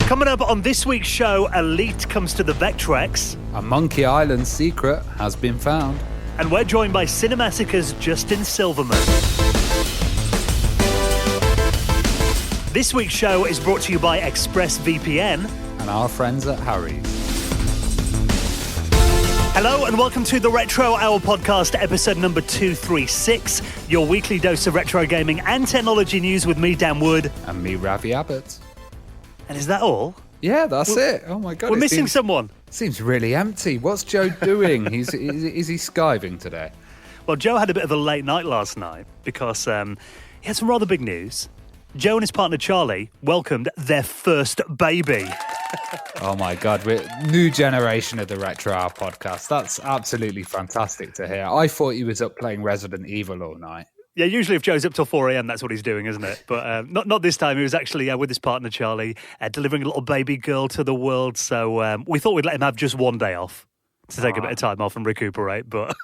Coming up on this week's show, Elite comes to the Vectrex. A Monkey Island secret has been found. And we're joined by Cinemassacre's Justin Silverman. This week's show is brought to you by ExpressVPN. And our friends at Harry's. Hello and welcome to the Retro Hour podcast, episode number 236. Your weekly dose of retro gaming and technology news with me, Dan Wood. And me, Ravi Abbott. And is that all? Yeah, that's it. Oh my God. We're missing someone. Seems really empty. What's Joe doing? Is he skiving today? Well, Joe had a bit of a late night last night because he had some rather big news. Joe and his partner Charlie welcomed their first baby. Oh my God, we're new generation of the Retro Hour podcast. That's absolutely fantastic to hear. I thought he was up playing Resident Evil all night. Yeah, usually if Joe's up till 4 a.m, that's what he's doing, isn't it? But not this time. He was actually with his partner, Charlie, delivering a little baby girl to the world. So we thought we'd let him have just one day off to take a bit of time off and recuperate. But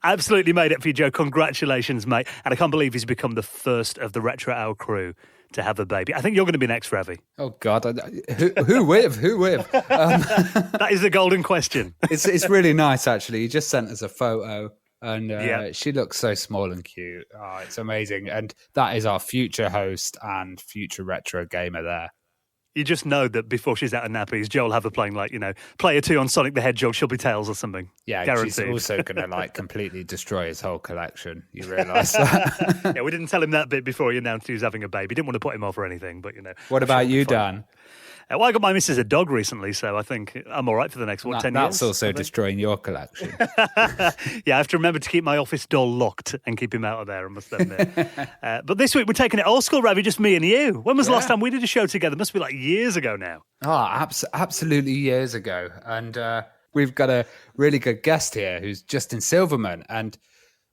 absolutely made it for you, Joe. Congratulations, mate. And I can't believe he's become the first of the Retro Hour crew to have a baby. I think you're going to be next, Ravi. Oh, God. Who with? Who with? That is the golden question. It's really nice, actually. He just sent us a photo. And she looks so small and cute. Oh, it's amazing. And that is our future host and future retro gamer there. You just know that before she's out of nappies, Joe will have her playing Player 2 on Sonic the Hedgehog. She'll be Tails or something. Yeah, guaranteed. She's also going to completely destroy his whole collection. You realise that? Yeah, we didn't tell him that bit before he announced he was having a baby. Didn't want to put him off or anything, but What about you, Dan? Well, I got my missus a dog recently, so I think I'm all right for the next 10 years. That's also destroying your collection. Yeah, I have to remember to keep my office door locked and keep him out of there, I must admit. But this week we're taking it old school, Ravi, just me and you. When was the last time we did a show together? It must be like years ago now. Oh, absolutely years ago. And we've got a really good guest here who's Justin Silverman. And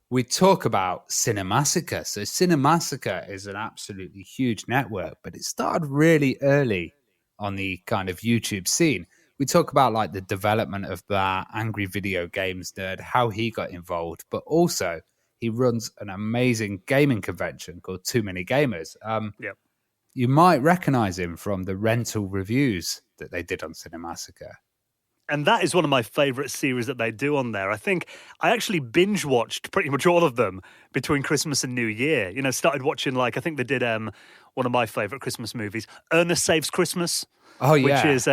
we talk about Cinemassacre. So Cinemassacre is an absolutely huge network, but it started really early on the kind of YouTube scene. We talk about the development of that, Angry Video Games Nerd, how he got involved, but also he runs an amazing gaming convention called Too Many Gamers. Yep. You might recognize him from the rental reviews that they did on Cinemassacre. And that is one of my favourite series that they do on there. I think I actually binge-watched pretty much all of them between Christmas and New Year. Started watching, I think they did one of my favourite Christmas movies, Ernest Saves Christmas. Oh, yeah. Which is,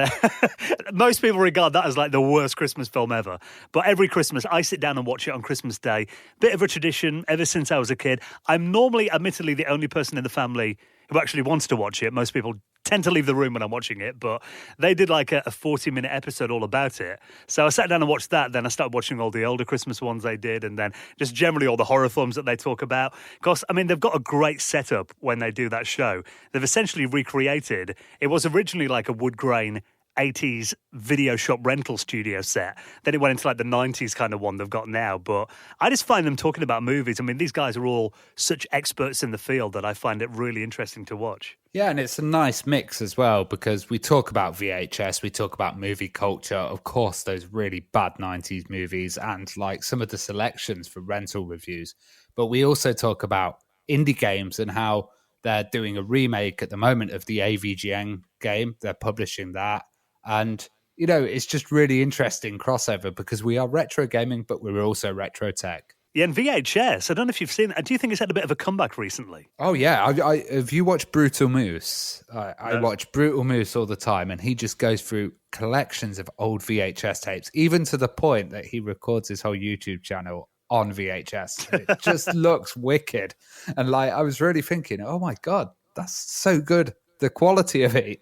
most people regard that as the worst Christmas film ever. But every Christmas, I sit down and watch it on Christmas Day. Bit of a tradition ever since I was a kid. I'm normally, admittedly, the only person in the family who actually wants to watch it. Most people tend to leave the room when I'm watching it, but they did a 40-minute episode all about it. So I sat down and watched that, then I started watching all the older Christmas ones they did, and then just generally all the horror films that they talk about. Because, they've got a great setup when they do that show. They've essentially recreated, it was originally a wood grain 80s video shop rental studio set. Then it went into the 90s kind of one they've got now. But I just find them talking about movies. These guys are all such experts in the field that I find it really interesting to watch. Yeah, and it's a nice mix as well because we talk about VHS, we talk about movie culture, of course, those really bad 90s movies and some of the selections for rental reviews. But we also talk about indie games and how they're doing a remake at the moment of the AVGN game. They're publishing that. And, it's just really interesting crossover because we are retro gaming, but we're also retro tech. Yeah, and VHS, I don't know if you've seen it. Do you think it's had a bit of a comeback recently? Oh, yeah. I have you watched Brutal Moose? I watch Brutal Moose all the time, and he just goes through collections of old VHS tapes, even to the point that he records his whole YouTube channel on VHS. It just looks wicked. And I was really thinking, oh my God, that's so good. The quality of it.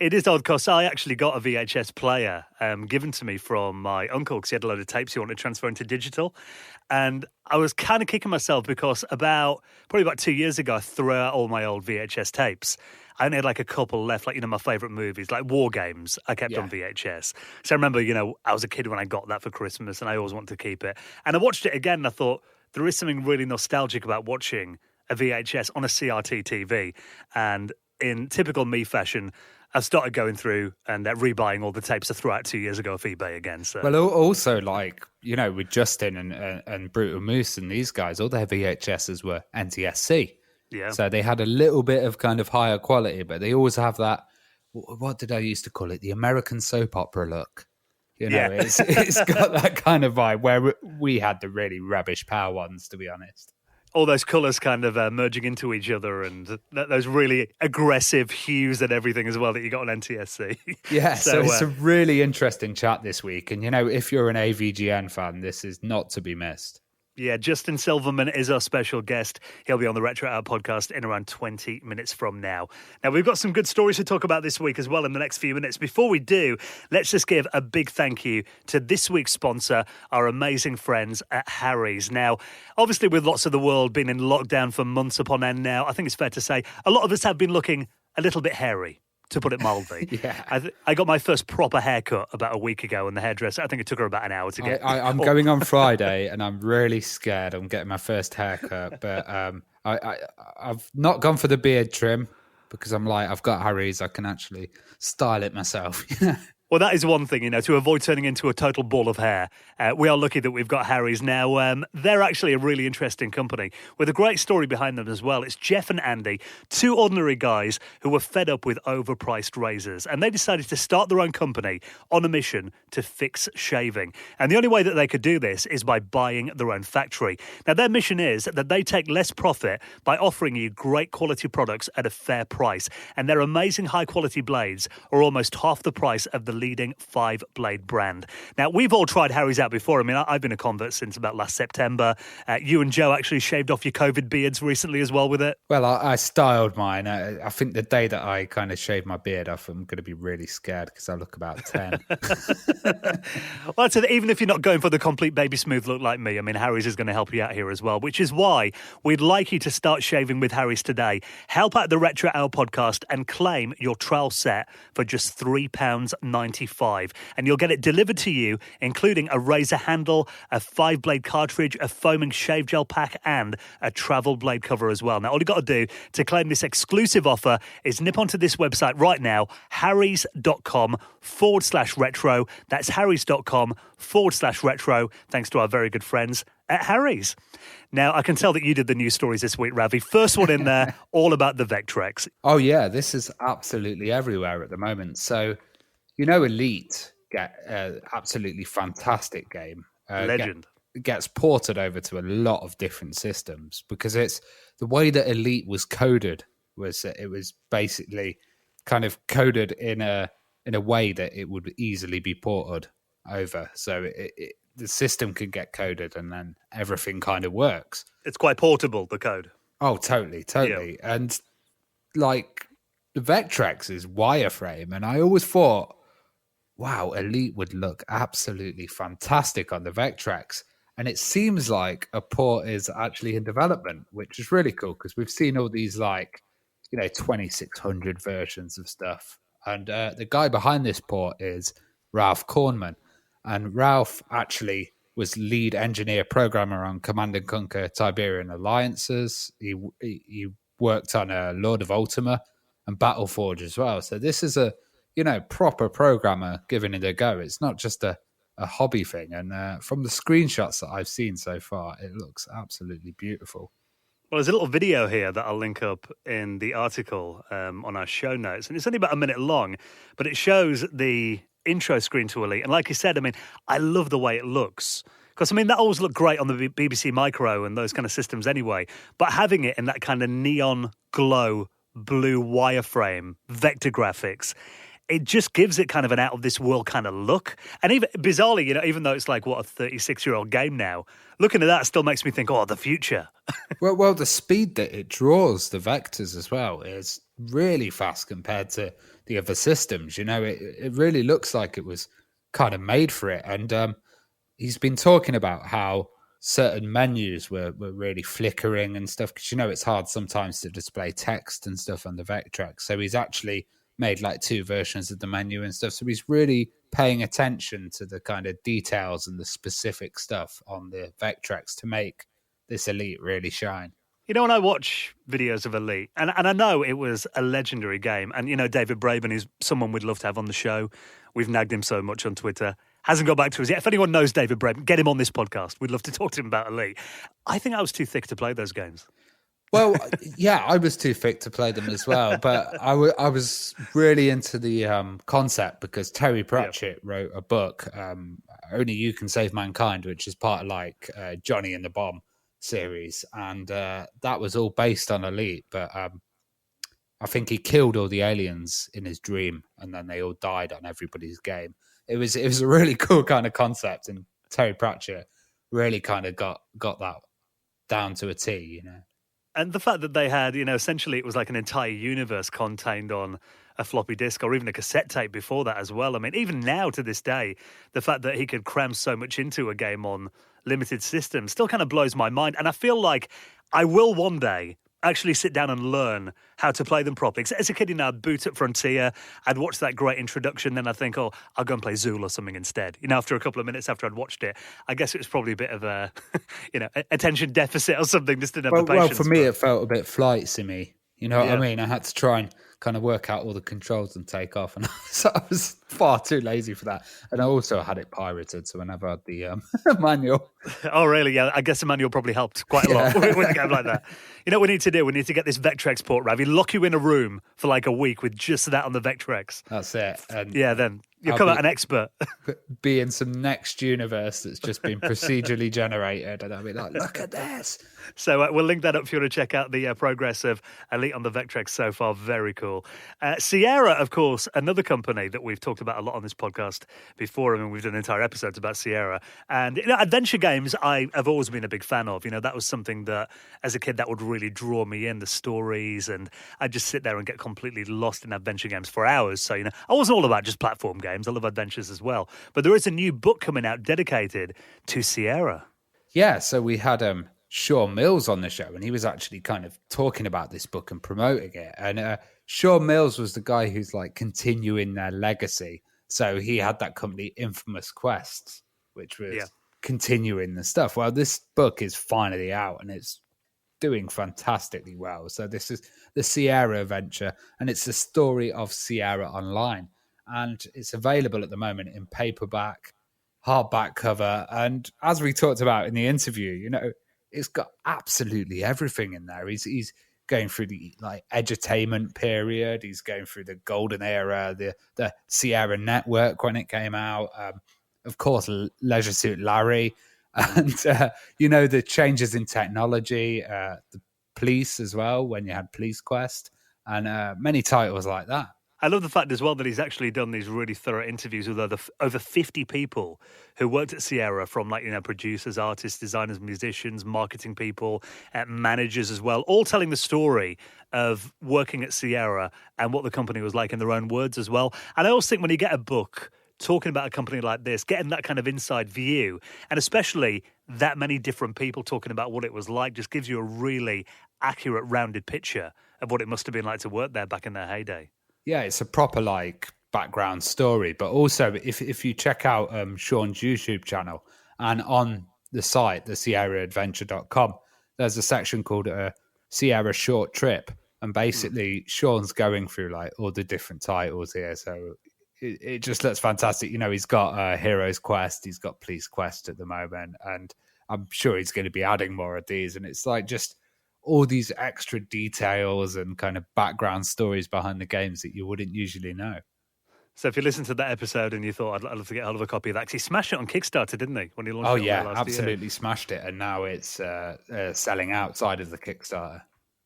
It is odd because I actually got a VHS player given to me from my uncle because he had a load of tapes he wanted to transfer into digital. And I was kind of kicking myself because probably about 2 years ago, I threw out all my old VHS tapes. I only had a couple left, my favourite movies, War Games, I kept on VHS. So I remember, I was a kid when I got that for Christmas and I always wanted to keep it. And I watched it again and I thought there is something really nostalgic about watching a VHS on a CRT TV. And in typical me fashion, I've started going through and rebuying all the tapes I threw out 2 years ago off eBay again. So. Well, also with Justin and Brutal Moose and these guys, all their VHSs were NTSC. Yeah. So they had a little bit of kind of higher quality, but they always have that what did I used to call it? The American soap opera look. You know, Yeah. it's got that kind of vibe where we had the really rubbish power ones, to be honest. All those colours kind of merging into each other, and those really aggressive hues and everything as well that you got on NTSC. Yeah, so it's a really interesting chat this week. And, you know, if you're an AVGN fan, this is not to be missed. Yeah, Justin Silverman is our special guest. He'll be on the Retro Hour podcast in around 20 minutes from now. Now, we've got some good stories to talk about this week as well in the next few minutes. Before we do, let's just give a big thank you to this week's sponsor, our amazing friends at Harry's. Now, obviously, with lots of the world being in lockdown for months upon end now, I think it's fair to say a lot of us have been looking a little bit hairy, to put it mildly. Yeah. I got my first proper haircut about a week ago, and the hairdresser, I think it took her about an hour to get. I'm going on Friday, and I'm really scared. I'm getting my first haircut, but I've not gone for the beard trim because I'm like, I've got Harry's. I can actually style it myself. Well, that is one thing, you know, to avoid turning into a total ball of hair. We are lucky that we've got Harry's now. They're actually a really interesting company with a great story behind them as well. It's Jeff and Andy, two ordinary guys who were fed up with overpriced razors, and they decided to start their own company on a mission to fix shaving. And the only way that they could do this is by buying their own factory. Now, their mission is that they take less profit by offering you great quality products at a fair price. And their amazing high quality blades are almost half the price of the leading 5-blade brand. Now, we've all tried Harry's out before. I mean, I've been a convert since about last September. You and Joe actually shaved off your COVID beards recently as well with it. Well, I styled mine. I think the day that I kind of shaved my beard off, I'm going to be really scared because I look about 10. Well, I'd say that even if you're not going for the complete baby smooth look like me, I mean, Harry's is going to help you out here as well, which is why we'd like you to start shaving with Harry's today. Help out the Retro Hour podcast and claim your trial set for just £3.95. And you'll get it delivered to you, including a razor handle, a 5-blade cartridge, a foaming shave gel pack, and a travel blade cover as well. Now, all you've got to do to claim this exclusive offer is nip onto this website right now, harrys.com/retro. That's harrys.com/retro, thanks to our very good friends at Harry's. Now, I can tell that you did the news stories this week, Ravi. First one in there, all about the Vectrex. Oh, yeah, this is absolutely everywhere at the moment. So, you know, Elite get absolutely fantastic game. Legend. Gets ported over to a lot of different systems because it's the way that Elite was coded was it was basically kind of coded in a way that it would easily be ported over. So the system can get coded and then everything kind of works. It's quite portable, the code. Oh, totally. Yeah. And like the Vectrex is wireframe, and I always thought, wow, Elite would look absolutely fantastic on the Vectrex. And it seems like a port is actually in development, which is really cool because we've seen all these 2600 versions of stuff. And the guy behind this port is Ralph Kornman. And Ralph actually was lead engineer programmer on Command & Conquer Tiberian Alliances. He worked on Lord of Ultima and Battleforge as well. So this is a proper programmer giving it a go. It's not just a hobby thing. And from the screenshots that I've seen so far, it looks absolutely beautiful. Well, there's a little video here that I'll link up in the article on our show notes. And it's only about a minute long, but it shows the intro screen to Elite. And like you said, I mean, I love the way it looks. Because, I mean, that always looked great on the BBC Micro and those kind of systems anyway. But having it in that kind of neon glow blue wireframe vector graphics, it just gives it kind of an out-of-this-world kind of look. And even bizarrely, even though it's like, a 36-year-old game now, looking at that still makes me think, the future. well, the speed that it draws the vectors as well is really fast compared to the other systems. It really looks like it was kind of made for it. And he's been talking about how certain menus were really flickering and stuff, because, it's hard sometimes to display text and stuff on the Vectrex. So he's actually made 2 versions of the menu and stuff. So he's really paying attention to the kind of details and the specific stuff on the Vectrex to make this Elite really shine. When I watch videos of Elite, and I know it was a legendary game, and, David Braben is someone we'd love to have on the show. We've nagged him so much on Twitter. Hasn't got back to us yet. If anyone knows David Braben, get him on this podcast. We'd love to talk to him about Elite. I think I was too thick to play those games. Well, yeah, I was too thick to play them as well, but I was really into the concept because Terry Yeah. Pratchett wrote a book, Only You Can Save Mankind, which is part of like Johnny and the Bomb series, and that was all based on Elite, but I think he killed all the aliens in his dream, and then they all died on everybody's game. It was a really cool kind of concept, and Terry Pratchett really kind of got that down to a T, you know. And the fact that they had, essentially it was like an entire universe contained on a floppy disk or even a cassette tape before that as well. I mean, even now to this day, the fact that he could cram so much into a game on limited systems still kind of blows my mind. And I feel like I will one day actually sit down and learn how to play them properly. 'Cause as a kid, I'd boot up Frontier, I'd watch that great introduction, then I'd think, oh, I'll go and play Zool or something instead. After a couple of minutes after I'd watched it, I guess it was probably a bit of a, attention deficit or something, just didn't have the patience. Well, for me, it felt a bit flight simmy. You know what I mean? I had to try and kind of work out all the controls and take off, and so I was far too lazy for that. And I also had it pirated, so I never had the manual. Oh, really? Yeah, I guess the manual probably helped quite a lot with a game like that. You know what we need to do? We need to get this Vectrex port, Ravi, lock you in a room for like a week with just that on the Vectrex. That's it. And then you'll come out an expert. Be in some next universe that's just been procedurally generated, and I'll be like, look at this. So we'll link that up if you want to check out the progress of Elite on the Vectrex so far. Very cool. Sierra, of course, another company that we've talked about a lot on this podcast before. I mean, we've done entire episodes about Sierra. And adventure games I have always been a big fan of. That was something that, as a kid, that would really draw me in, the stories. And I'd just sit there and get completely lost in adventure games for hours. So, I wasn't all about just platform games. I love adventures as well. But there is a new book coming out dedicated to Sierra. Yeah, so we had Sean Mills on the show, and he was actually kind of talking about this book and promoting it. And Sean Mills was the guy who's like continuing their legacy. So he had that company, Infamous Quests, which was continuing the stuff. Well, this book is finally out, and it's doing fantastically well. So this is the Sierra Adventure, and it's the story of Sierra Online. And it's available at the moment in paperback, hardback cover. And as we talked about in the interview, it's got absolutely everything in there. He's going through the like edutainment period. He's going through the golden era, the Sierra Network when it came out. Of course, Leisure Suit Larry, and the changes in technology, the police as well when you had Police Quest, and many titles like that. I love the fact as well that he's actually done these really thorough interviews with over 50 people who worked at Sierra, from producers, artists, designers, musicians, marketing people, managers as well, all telling the story of working at Sierra and what the company was like in their own words as well. And I always think when you get a book talking about a company like this, getting that kind of inside view, and especially that many different people talking about what it was like, just gives you a really accurate, rounded picture of what it must have been like to work there back in their heyday. Yeah, it's a proper like background story. But also, if you check out Sean's YouTube channel, and on the site, the SierraAdventure.com, there's a section called Sierra Short Trip. And basically, Sean's going through like all the different titles here. So it just looks fantastic. He's got Hero's Quest, he's got Police Quest at the moment. And I'm sure he's going to be adding more of these. And it's like just all these extra details and kind of background stories behind the games that you wouldn't usually know. So if you listen to that episode and you thought, I'd love to get hold of a copy of that, because he smashed it on Kickstarter, didn't he, when he launched it? Oh, yeah, absolutely smashed it. And now it's selling outside of the Kickstarter.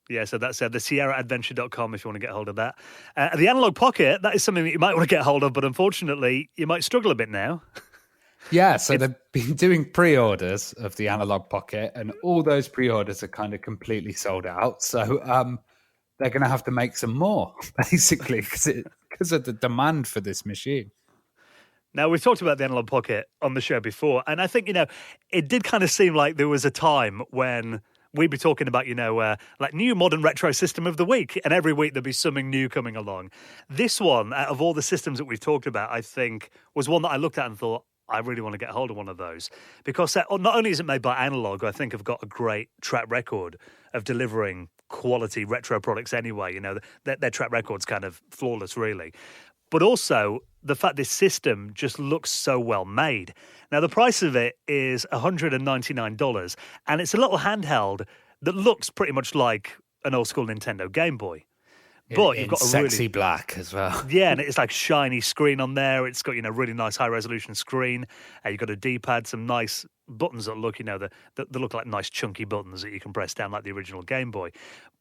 Yeah, so that's the SierraAdventure.com if you want to get hold of that. The Analog Pocket, that is something that you might want to get hold of, but unfortunately, you might struggle a bit now. Yeah, so they've been doing pre-orders of the Analog Pocket, and all those pre-orders are kind of completely sold out. So they're going to have to make some more, basically, because of the demand for this machine. Now, we've talked about the Analog Pocket on the show before, and I think, it did kind of seem like there was a time when we'd be talking about, like new modern retro system of the week, and every week there'd be something new coming along. This one, out of all the systems that we've talked about, I think was one that I looked at and thought, I really want to get hold of one of those, because not only is it made by Analog, who I think have got a great track record of delivering quality retro products anyway. Their track record's kind of flawless, really. But also the fact this system just looks so well made. Now, the price of it is $199, and it's a little handheld that looks pretty much like an old school Nintendo Game Boy. But you've got a sexy black as well. Yeah, and it's like shiny screen on there. It's got, really nice high resolution screen. You've got a D-pad, some nice buttons that look, that look like nice chunky buttons that you can press down like the original Game Boy.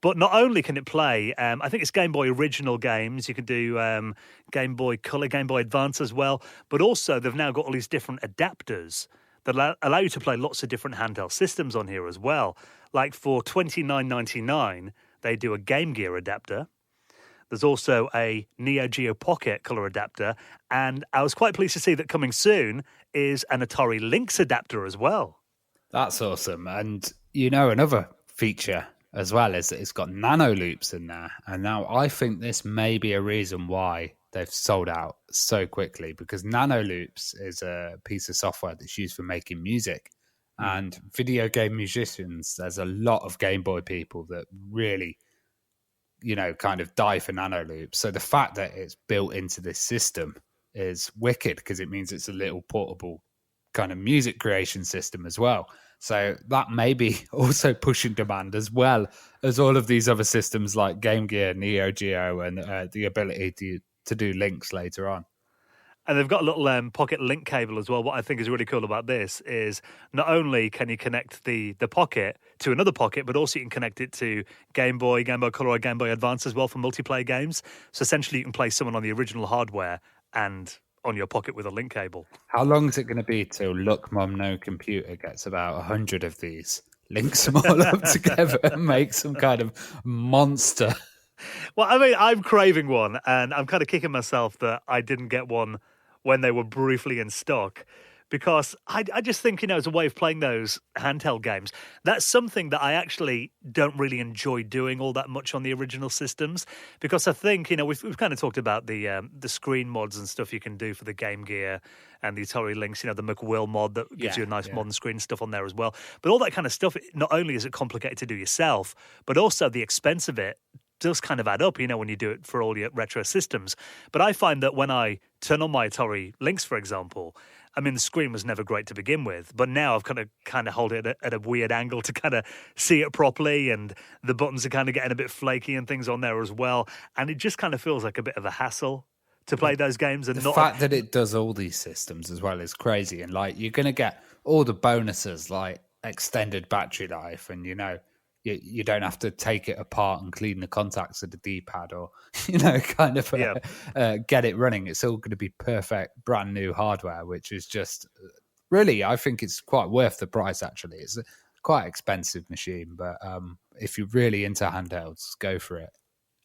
But not only can it play, I think it's Game Boy original games. You can do Game Boy Color, Game Boy Advance as well. But also they've now got all these different adapters that allow you to play lots of different handheld systems on here as well. Like for $29.99, they do a Game Gear adapter. There's also a Neo Geo Pocket color adapter, and I was quite pleased to see that coming soon is an Atari Lynx adapter as well. That's awesome. And another feature as well is that it's got nano loops in there. And now I think this may be a reason why they've sold out so quickly, because nano loops is a piece of software that's used for making music. And video game musicians, there's a lot of Game Boy people that really kind of die for nano loops. So the fact that it's built into this system is wicked, because it means it's a little portable kind of music creation system as well. So that may be also pushing demand, as well as all of these other systems like Game Gear, Neo Geo, and the ability to do links later on. And they've got a little pocket link cable as well. What I think is really cool about this is not only can you connect the pocket to another pocket, but also you can connect it to Game Boy Color, or Game Boy Advance as well for multiplayer games. So essentially you can play someone on the original hardware and on your pocket with a link cable. How long is it going to be till Look Mum No Computer gets about 100 of these, links them all up together and make some kind of monster? Well, I mean, I'm craving one, and I'm kind of kicking myself that I didn't get one when they were briefly in stock, because I just think, as a way of playing those handheld games, that's something that I actually don't really enjoy doing all that much on the original systems, because I think, we've kind of talked about the screen mods and stuff you can do for the Game Gear and the Atari Lynx, the McWill mod that gives you a nice modern screen stuff on there as well. But all that kind of stuff, not only is it complicated to do yourself, but also the expense of it does kind of add up, when you do it for all your retro systems. But I find that when I turn on my Atari Lynx, for example, the screen was never great to begin with, but now I've kind of hold it at a weird angle to kind of see it properly, and the buttons are kind of getting a bit flaky and things on there as well, and it just kind of feels like a bit of a hassle to play those games. And the fact that it does all these systems as well is crazy, and like you're going to get all the bonuses like extended battery life, and you don't have to take it apart and clean the contacts of the D-pad, or get it running. It's all going to be perfect, brand new hardware, which is just really, I think it's quite worth the price. Actually, it's a quite expensive machine, but if you're really into handhelds, go for it.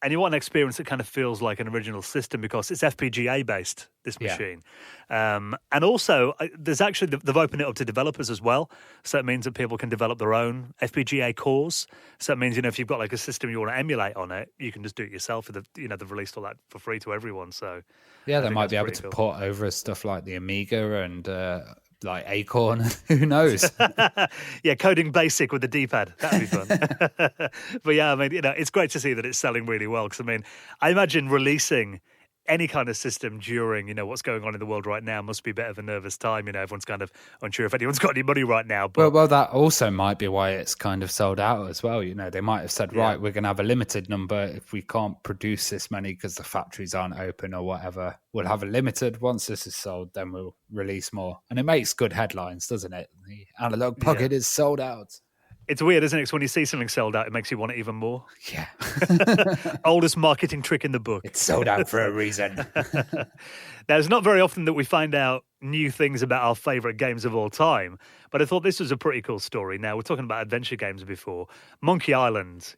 And you want an experience that kind of feels like an original system, because it's FPGA based, this machine. And also, there's actually, they've opened it up to developers as well. So it means that people can develop their own FPGA cores. So it means, if you've got like a system you want to emulate on it, you can just do it yourself. They've released all that for free to everyone. So yeah, they might be able to port over stuff like the Amiga and like Acorn. Who knows? Yeah, coding basic with the D-pad. That'd be fun. But yeah, it's great to see that it's selling really well, because I imagine releasing any kind of system during, what's going on in the world right now must be a bit of a nervous time. Everyone's kind of unsure if anyone's got any money right now. But well, that also might be why it's kind of sold out as well. They might have said, right, we're going to have a limited number. If we can't produce this many because the factories aren't open or whatever, we'll have a limited. Once this is sold, then we'll release more. And it makes good headlines, doesn't it? The Analog Pocket is sold out. It's weird, isn't it? 'Cause when you see something sold out, it makes you want it even more. Yeah. Oldest marketing trick in the book. It's sold out for a reason. Now, it's not very often that we find out new things about our favourite games of all time, but I thought this was a pretty cool story. Now, we're talking about adventure games before. Monkey Island,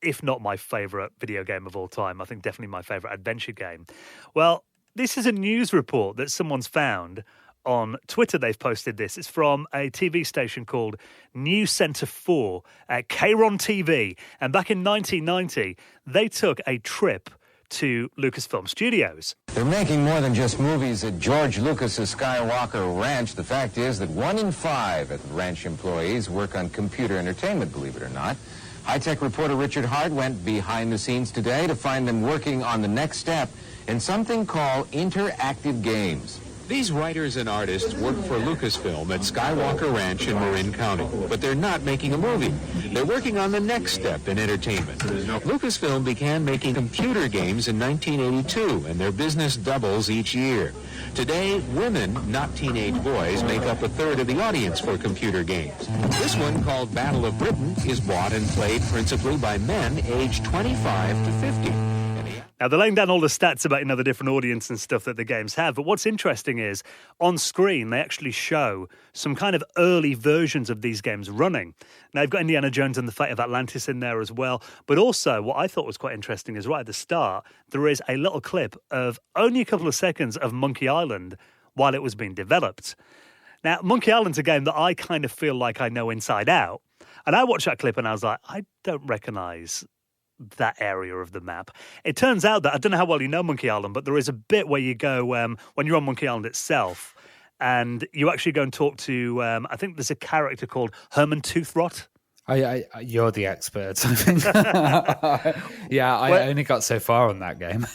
if not my favourite video game of all time, I think definitely my favourite adventure game. Well, this is a news report that someone's found on Twitter. They've posted this. It's from a TV station called News Centre 4 at Kron TV. And back in 1990, they took a trip to Lucasfilm Studios. They're making more than just movies at George Lucas's Skywalker Ranch. The fact is that 1 in 5 at the ranch employees work on computer entertainment, believe it or not. High-tech reporter Richard Hart went behind the scenes today to find them working on the next step in something called interactive games. These writers and artists work for Lucasfilm at Skywalker Ranch in Marin County, but they're not making a movie. They're working on the next step in entertainment. Lucasfilm began making computer games in 1982, and their business doubles each year. Today, women, not teenage boys, make up a third of the audience for computer games. This one, called Battle of Britain, is bought and played principally by men aged 25 to 50. Now, they're laying down all the stats about, the different audience and stuff that the games have. But what's interesting is, on screen, they actually show some kind of early versions of these games running. Now, you've got Indiana Jones and the Fate of Atlantis in there as well. But also, what I thought was quite interesting is right at the start, there is a little clip of only a couple of seconds of Monkey Island while it was being developed. Now, Monkey Island's a game that I kind of feel like I know inside out. And I watched that clip and I was like, I don't recognise that area of the map. It turns out that, I don't know how well you know Monkey Island, but there is a bit where you go when you're on Monkey Island itself and you actually go and talk to, I think there's a character called Herman Toothrot. You're the expert, I think. Yeah, I only got so far on that game.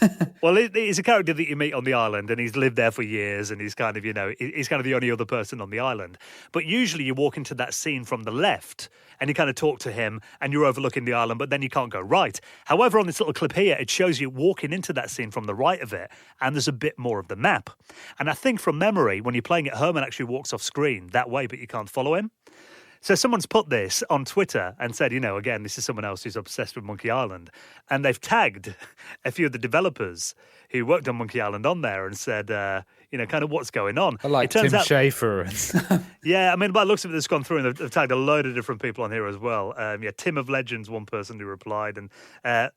Well, he's a character that you meet on the island, and he's lived there for years, and he's kind of, he's kind of the only other person on the island. But usually you walk into that scene from the left, and you kind of talk to him, and you're overlooking the island, but then you can't go right. However, on this little clip here, it shows you walking into that scene from the right of it, and there's a bit more of the map. And I think from memory, when you're playing it, Herman actually walks off screen that way, but you can't follow him. So someone's put this on Twitter and said, again, this is someone else who's obsessed with Monkey Island. And they've tagged a few of the developers who worked on Monkey Island on there and said, kind of what's going on. I like Tim Schafer. Yeah, I mean, by the looks of it, it's gone through and they've tagged a load of different people on here as well. Tim of Legends, one person who replied, and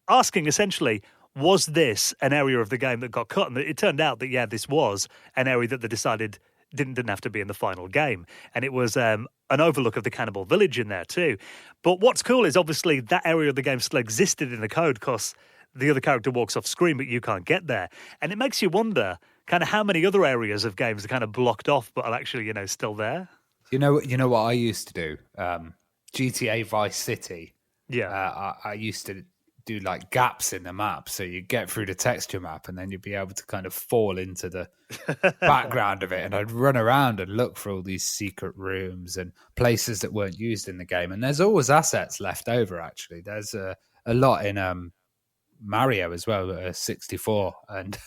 asking essentially, was this an area of the game that got cut? And it turned out that, this was an area that they decided didn't have to be in the final game. And it was an overlook of the Cannibal Village in there too. But what's cool is obviously that area of the game still existed in the code because the other character walks off screen, but you can't get there. And it makes you wonder kind of how many other areas of games are kind of blocked off, but are actually, still there. You know what I used to do? GTA Vice City. Yeah. I used to do like gaps in the map, so you get through the texture map and then you'd be able to kind of fall into the background of it, and I'd run around and look for all these secret rooms and places that weren't used in the game. And there's always assets left over, actually. There's a lot in Mario as well, 64, and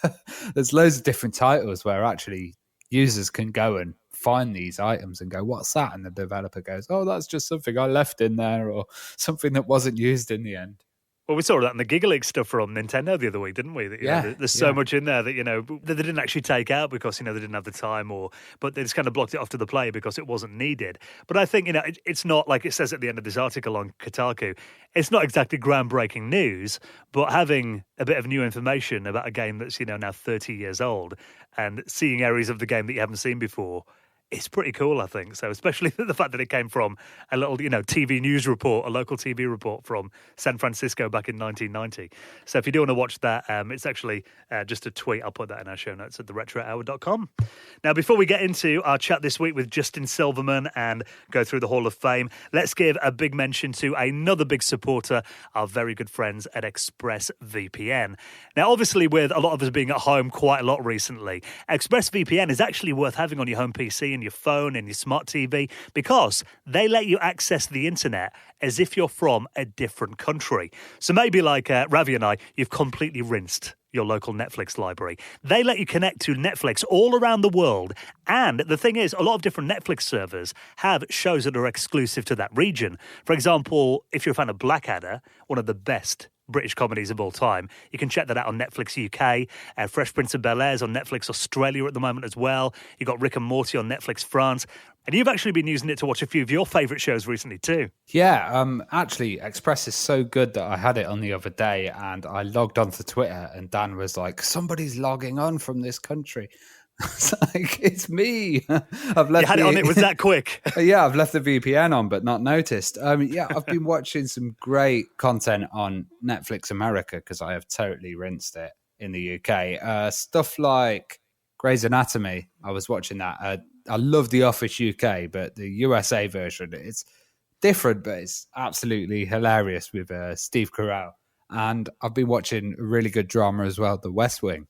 there's loads of different titles where actually users can go and find these items and go, what's that? And the developer goes, oh, that's just something I left in there, or something that wasn't used in the end. Well, we saw that in the Giga stuff from Nintendo the other week, didn't we? That, there's so much in there that, that they didn't actually take out because, they didn't have the time, but they just kind of blocked it off to the player because it wasn't needed. But I think, it's not like it says at the end of this article on Kotaku, it's not exactly groundbreaking news, but having a bit of new information about a game that's, now 30 years old and seeing areas of the game that you haven't seen before, it's pretty cool, I think. So especially the fact that it came from a little, TV news report, a local TV report from San Francisco back in 1990. So if you do want to watch that, it's actually just a tweet. I'll put that in our show notes at theretrohour.com. Now, before we get into our chat this week with Justin Silverman and go through the Hall of Fame, let's give a big mention to another big supporter, our very good friends at ExpressVPN. Now, obviously, with a lot of us being at home quite a lot recently, ExpressVPN is actually worth having on your home PC and your phone and your smart TV because they let you access the internet as if you're from a different country. So maybe like Ravi and I, you've completely rinsed your local Netflix library. They let you connect to Netflix all around the world. And the thing is, a lot of different Netflix servers have shows that are exclusive to that region. For example, if you're a fan of Blackadder, one of the best British comedies of all time, you can check that out on Netflix UK. Fresh Prince of Bel-Air's on Netflix Australia at the moment as well. You've got Rick and Morty on Netflix France. And you've actually been using it to watch a few of your favourite shows recently too. Yeah, actually, Express is so good that I had it on the other day and I logged onto Twitter and Dan was like, somebody's logging on from this country. It's like, it's me. I've left you had it on, it was that quick. Yeah, I've left the VPN on, but not noticed. I've been watching some great content on Netflix America because I have totally rinsed it in the UK. Stuff like Grey's Anatomy. I was watching that. I love The Office UK, but the USA version, it's different, but it's absolutely hilarious with Steve Carell. And I've been watching a really good drama as well, The West Wing.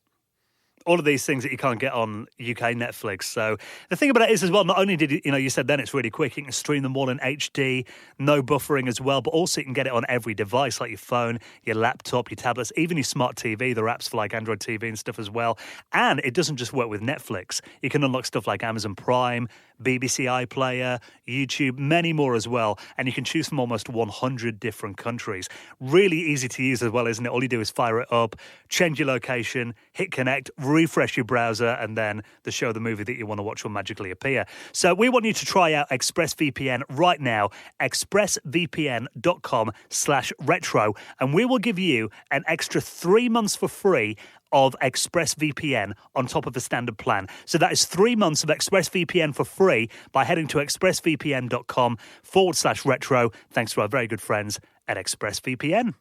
all of these things that you can't get on UK Netflix. So the thing about it is as well, not only did you said then it's really quick, you can stream them all in HD, no buffering as well, but also you can get it on every device like your phone, your laptop, your tablets, even your smart TV. There are apps for like Android TV and stuff as well. And it doesn't just work with Netflix. You can unlock stuff like Amazon Prime, BBC iPlayer, YouTube, many more as well. And you can choose from almost 100 different countries. Really easy to use as well, isn't it? All you do is fire it up, change your location, hit connect, refresh your browser, and then the show, the movie that you want to watch will magically appear. So we want you to try out ExpressVPN right now, expressvpn.com/retro, and we will give you an extra 3 months for free of ExpressVPN on top of the standard plan. So that is 3 months of ExpressVPN for free by heading to expressvpn.com/retro. Thanks to our very good friends at ExpressVPN.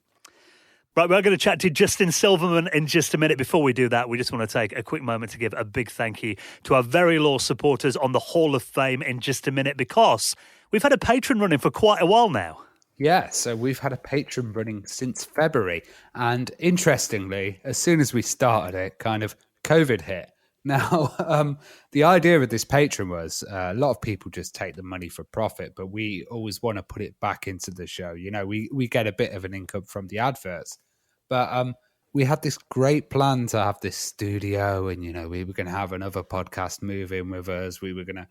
Right, we're going to chat to Justin Silverman in just a minute. Before we do that, we just want to take a quick moment to give a big thank you to our very loyal supporters on the Hall of Fame in just a minute, because we've had a Patreon running for quite a while now. Yeah, so we've had a Patreon running since February. And interestingly, as soon as we started it, kind of COVID hit. Now, the idea of this Patreon was a lot of people just take the money for profit, but we always want to put it back into the show. We get a bit of an income from the adverts. But we had this great plan to have this studio, and, we were going to have another podcast move in with us. We were going to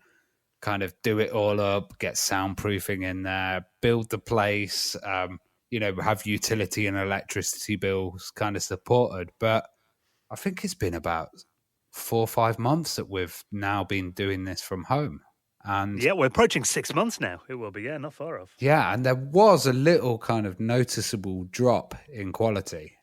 kind of do it all up, get soundproofing in there, build the place, have utility and electricity bills kind of supported. But I think it's been about 4 or 5 months that we've now been doing this from home. And yeah, we're approaching 6 months now. It will be, not far off. Yeah, and there was a little kind of noticeable drop in quality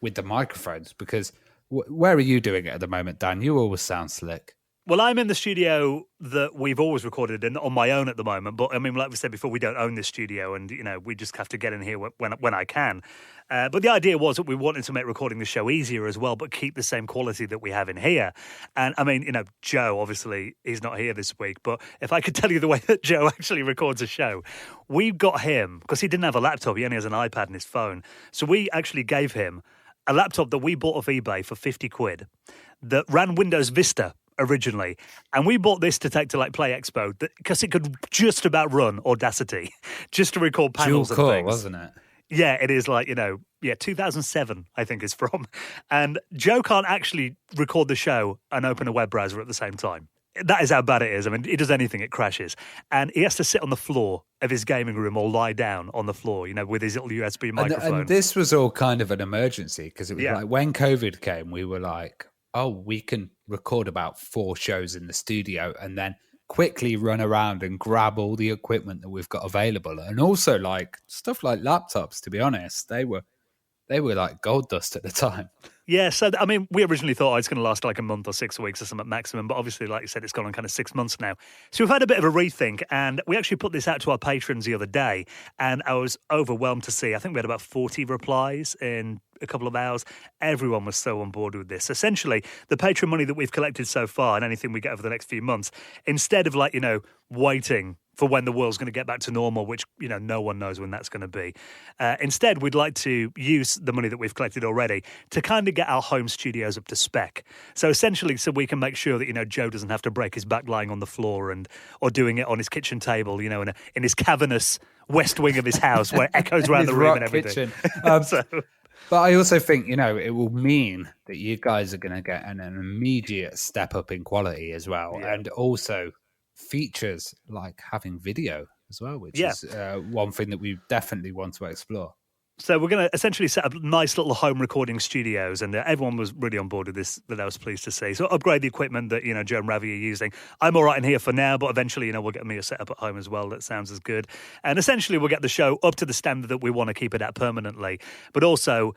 with the microphones, because where are you doing it at the moment, Dan? You always sound slick. Well, I'm in the studio that we've always recorded in on my own at the moment. But I mean, like we said before, we don't own this studio, and we just have to get in here when I can. But the idea was that we wanted to make recording the show easier as well, but keep the same quality that we have in here. And I mean, Joe, obviously, he's not here this week. But if I could tell you the way that Joe actually records a show, we got him, because he didn't have a laptop, he only has an iPad and his phone. So we actually gave him a laptop that we bought off eBay for 50 quid that ran Windows Vista originally, and we bought this to take to like Play Expo because it could just about run Audacity just to record panels Dual core, and things, wasn't it? Yeah, it is like 2007 I think is from, and Joe can't actually record the show and open a web browser at the same time. That is how bad it is. I mean, he does anything, it crashes, and he has to sit on the floor of his gaming room or lie down on the floor, with his little USB microphone. And this was all kind of an emergency, because it was like when COVID came, we were like, oh, we can record about 4 shows in the studio and then quickly run around and grab all the equipment that we've got available. And also like stuff like laptops, to be honest, they were like gold dust at the time. Yeah, so I mean, we originally thought it's going to last like a month or 6 weeks or something maximum, but obviously, like you said, it's gone on kind of 6 months now. So we've had a bit of a rethink, and we actually put this out to our patrons the other day, and I was overwhelmed to see, I think we had about 40 replies in a couple of hours. Everyone was so on board with this. Essentially, the Patreon money that we've collected so far and anything we get over the next few months, instead of like, waiting for when the world's going to get back to normal, which, no one knows when that's going to be. Instead, we'd like to use the money that we've collected already to kind of get our home studios up to spec. So essentially, so we can make sure that, Joe doesn't have to break his back lying on the floor or doing it on his kitchen table, in his cavernous west wing of his house where it echoes around the room and everything. But I also think, it will mean that you guys are going to get an immediate step up in quality as well. Yeah. And also features like having video as well, which is one thing that we definitely want to explore. So we're going to essentially set up nice little home recording studios, and everyone was really on board with this, that I was pleased to see. So upgrade the equipment that, Joe and Ravi are using. I'm all right in here for now, but eventually, we'll get me a setup at home as well that sounds as good. And essentially, we'll get the show up to the standard that we want to keep it at permanently. But also,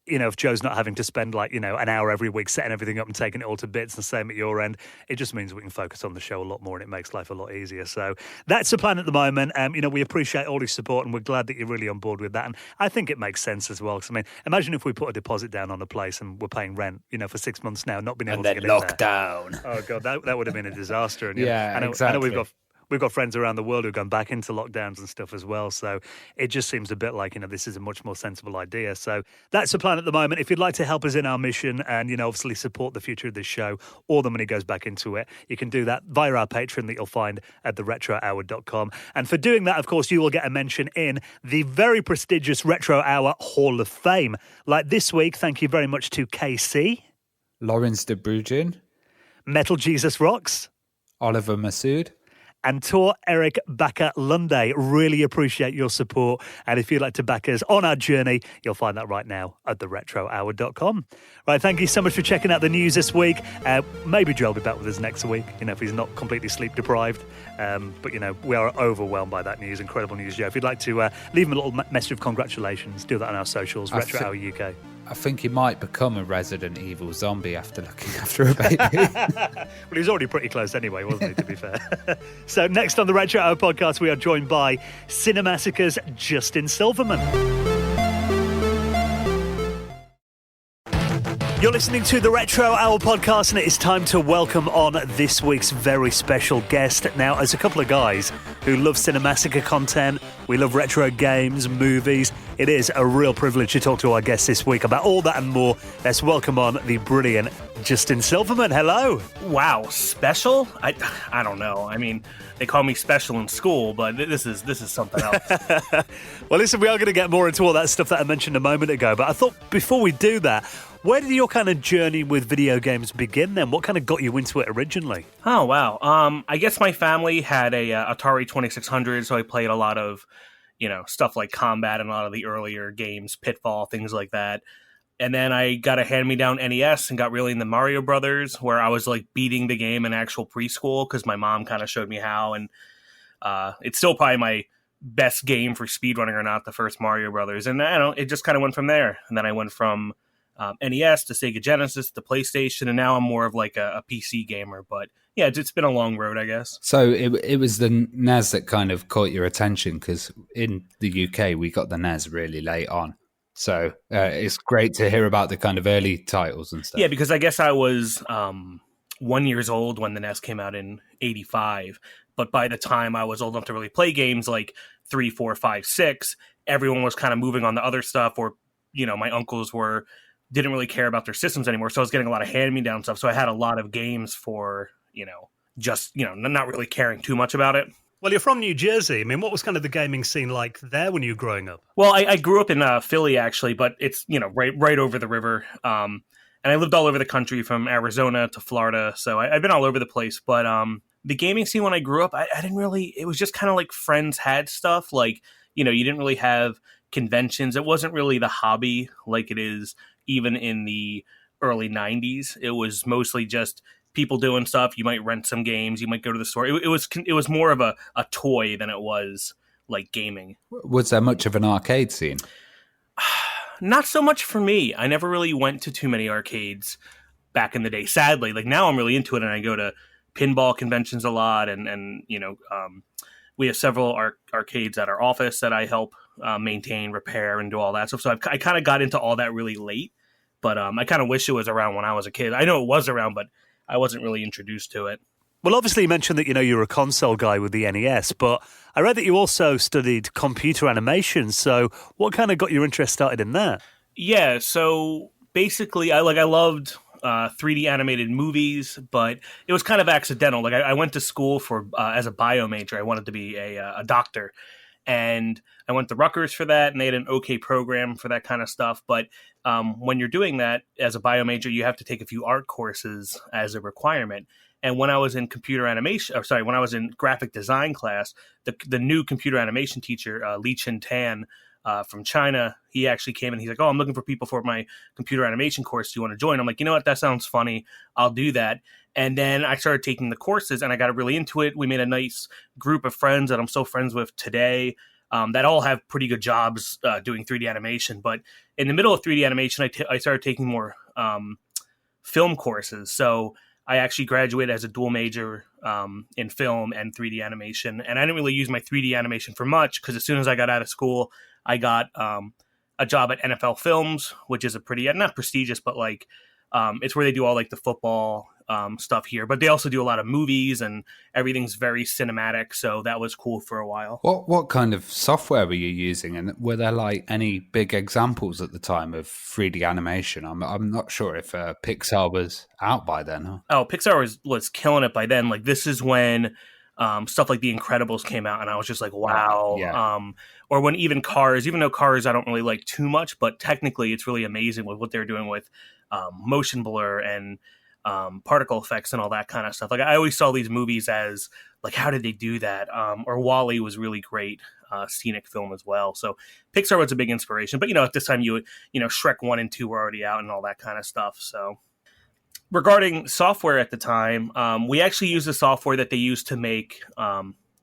if Joe's not having to spend like, an hour every week setting everything up and taking it all to bits, the same at your end, it just means we can focus on the show a lot more, and it makes life a lot easier. So that's the plan at the moment. We appreciate all your support, and we're glad that you're really on board with that. And I think it makes sense as well. Because, imagine if we put a deposit down on a place and we're paying rent, for 6 months now, not being able to get in there. And then lockdown. Oh, God, that would have been a disaster. And, exactly. I know We've got friends around the world who've gone back into lockdowns and stuff as well. So it just seems a bit like, this is a much more sensible idea. So that's the plan at the moment. If you'd like to help us in our mission and, obviously support the future of this show, all the money goes back into it, you can do that via our Patreon that you'll find at theretrohour.com. And for doing that, of course, you will get a mention in the very prestigious Retro Hour Hall of Fame. Like this week, thank you very much to KC, Lawrence de Bruggen, Metal Jesus Rocks, Oliver Masood, and Tor Eric Bakker Lunde. Really appreciate your support. And if you'd like to back us on our journey, you'll find that right now at theretrohour.com. Right, thank you so much for checking out the news this week. Maybe Joe will be back with us next week, if he's not completely sleep deprived. But, we are overwhelmed by that news. Incredible news, Joe. If you'd like to leave him a little message of congratulations, do that on our socials, Retro Hour UK. I think he might become a Resident Evil zombie after looking after a baby. Well, he was already pretty close anyway, wasn't he, to be fair? So next on the Retro Hour podcast, we are joined by Cinemassacre's Justin Silverman. You're listening to the Retro Hour podcast, and it is time to welcome on this week's very special guest. Now, as a couple of guys who love Cinemassacre content, we love retro games, movies, it is a real privilege to talk to our guest this week about all that and more. Let's welcome on the brilliant Justin Silverman. Hello. Wow, special? I don't know. I mean, they call me special in school, but this is something else. Well, listen, we are going to get more into all that stuff that I mentioned a moment ago, but I thought before we do that, where did your kind of journey with video games begin then? What kind of got you into it originally? Oh, wow. I guess my family had a Atari 2600, so I played a lot of, stuff like Combat and a lot of the earlier games, Pitfall, things like that. And then I got a hand-me-down NES and got really into Mario Brothers, where I was like beating the game in actual preschool because my mom kind of showed me how. And it's still probably my best game for speedrunning or not, the first Mario Brothers. And it just kind of went from there. And then I went from NES to Sega Genesis to PlayStation, and now I'm more of like a PC gamer. But yeah, it's been a long road, I guess. So it was the NES that kind of caught your attention, because in the UK we got the NES really late on. So it's great to hear about the kind of early titles and stuff. Yeah, because I guess I was 1 year old when the NES came out in '85. But by the time I was old enough to really play games like 3, 4, 5, 6, everyone was kind of moving on to other stuff, or my uncles didn't really care about their systems anymore. So I was getting a lot of hand-me-down stuff. So I had a lot of games for, not really caring too much about it. Well, you're from New Jersey. I mean, what was kind of the gaming scene like there when you were growing up? Well, I grew up in Philly, actually, but it's, right over the river. And I lived all over the country, from Arizona to Florida. So I've been all over the place. But the gaming scene when I grew up, I didn't really, it was just kind of like friends had stuff. Like, you didn't really have conventions. It wasn't really the hobby like it is even in the early 90s. It was mostly just people doing stuff. You might rent some games. You might go to the store. It was more of a toy than it was like gaming. Was there much of an arcade scene? Not so much for me. I never really went to too many arcades back in the day, sadly. Like now I'm really into it, and I go to pinball conventions a lot, and we have several arcades at our office that I help maintain, repair, and do all that stuff. So I kind of got into all that really late, but I kind of wish it was around when I was a kid. I know it was around, but I wasn't really introduced to it. Well, obviously you mentioned that, you're a console guy with the NES, but I read that you also studied computer animation. So what kind of got your interest started in that? Yeah, so basically I loved 3D animated movies, but it was kind of accidental. Like I went to school for as a bio major. I wanted to be a doctor. And I went to Rutgers for that, and they had an okay program for that kind of stuff. But when you're doing that as a bio major, you have to take a few art courses as a requirement. And when I was in when I was in graphic design class, the new computer animation teacher, Li Chin Tan from China, he actually came and he's like, "Oh, I'm looking for people for my computer animation course. Do you want to join?" I'm like, "You know what? That sounds funny. I'll do that." And then I started taking the courses, and I got really into it. We made a nice group of friends that I'm still friends with today that all have pretty good jobs doing 3D animation. But in the middle of 3D animation, I started taking more film courses. So I actually graduated as a dual major in film and 3D animation. And I didn't really use my 3D animation for much, because as soon as I got out of school, I got a job at NFL Films, which is a pretty, not prestigious, but like, it's where they do all like the football stuff here, but they also do a lot of movies and everything's very cinematic. So that was cool for a while. What kind of software were you using, and were there like any big examples at the time of 3D animation? I'm not sure if Pixar was out by then. Huh? Oh, Pixar was killing it by then. Like this is when stuff like The Incredibles came out, and I was just like, wow. Yeah. Or when even Cars, even though Cars I don't really like too much, but technically it's really amazing with what they're doing with motion blur and particle effects and all that kind of stuff. Like I always saw these movies as like, how did they do that? Or Wall-E was really great scenic film as well. So Pixar was a big inspiration. But at this time Shrek 1 and 2 were already out and all that kind of stuff. So regarding software at the time, we actually used the software that they used to make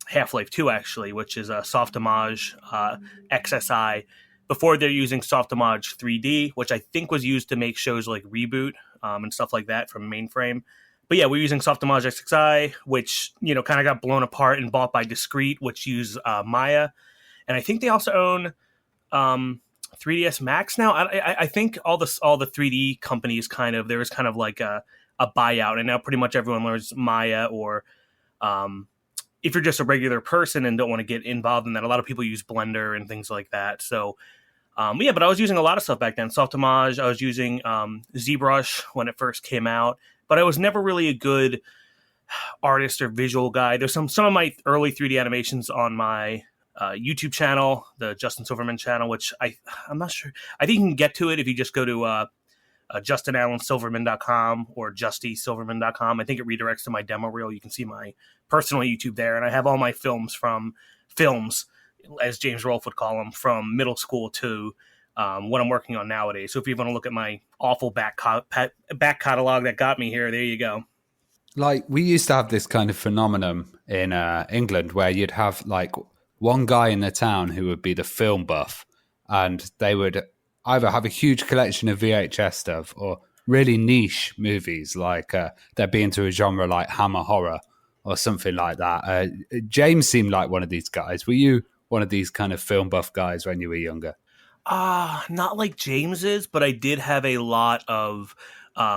Half-Life 2, actually, which is a Softimage XSI. Before they're using Softimage 3D, which I think was used to make shows like Reboot and stuff like that from Mainframe. But yeah, we're using Softimage XSI, which kind of got blown apart and bought by Discrete, which use Maya, and I think they also own 3ds Max now. I think all the 3D companies there was kind of like a buyout, and now pretty much everyone learns Maya. Or if you're just a regular person and don't want to get involved in that, a lot of people use Blender and things like that. So but I was using a lot of stuff back then. Softimage, I was using ZBrush when it first came out, but I was never really a good artist or visual guy. There's some of my early 3D animations on my YouTube channel, the Justin Silverman channel, which I'm not sure. I think you can get to it if you just go to JustinAllenSilverman.com or JustySilverman.com. I think it redirects to my demo reel. You can see my personal YouTube there, and I have all my films, as James Rolfe would call them, from middle school to what I'm working on nowadays. So if you want to look at my awful back catalog that got me here, there you go. Like we used to have this kind of phenomenon in England where you'd have like one guy in the town who would be the film buff, and they would either have a huge collection of VHS stuff or really niche movies, like they'd be into a genre like Hammer horror or something like that. James seemed like one of these guys. Were you one of these kind of film buff guys when you were younger? Not like James is, but I did have a lot of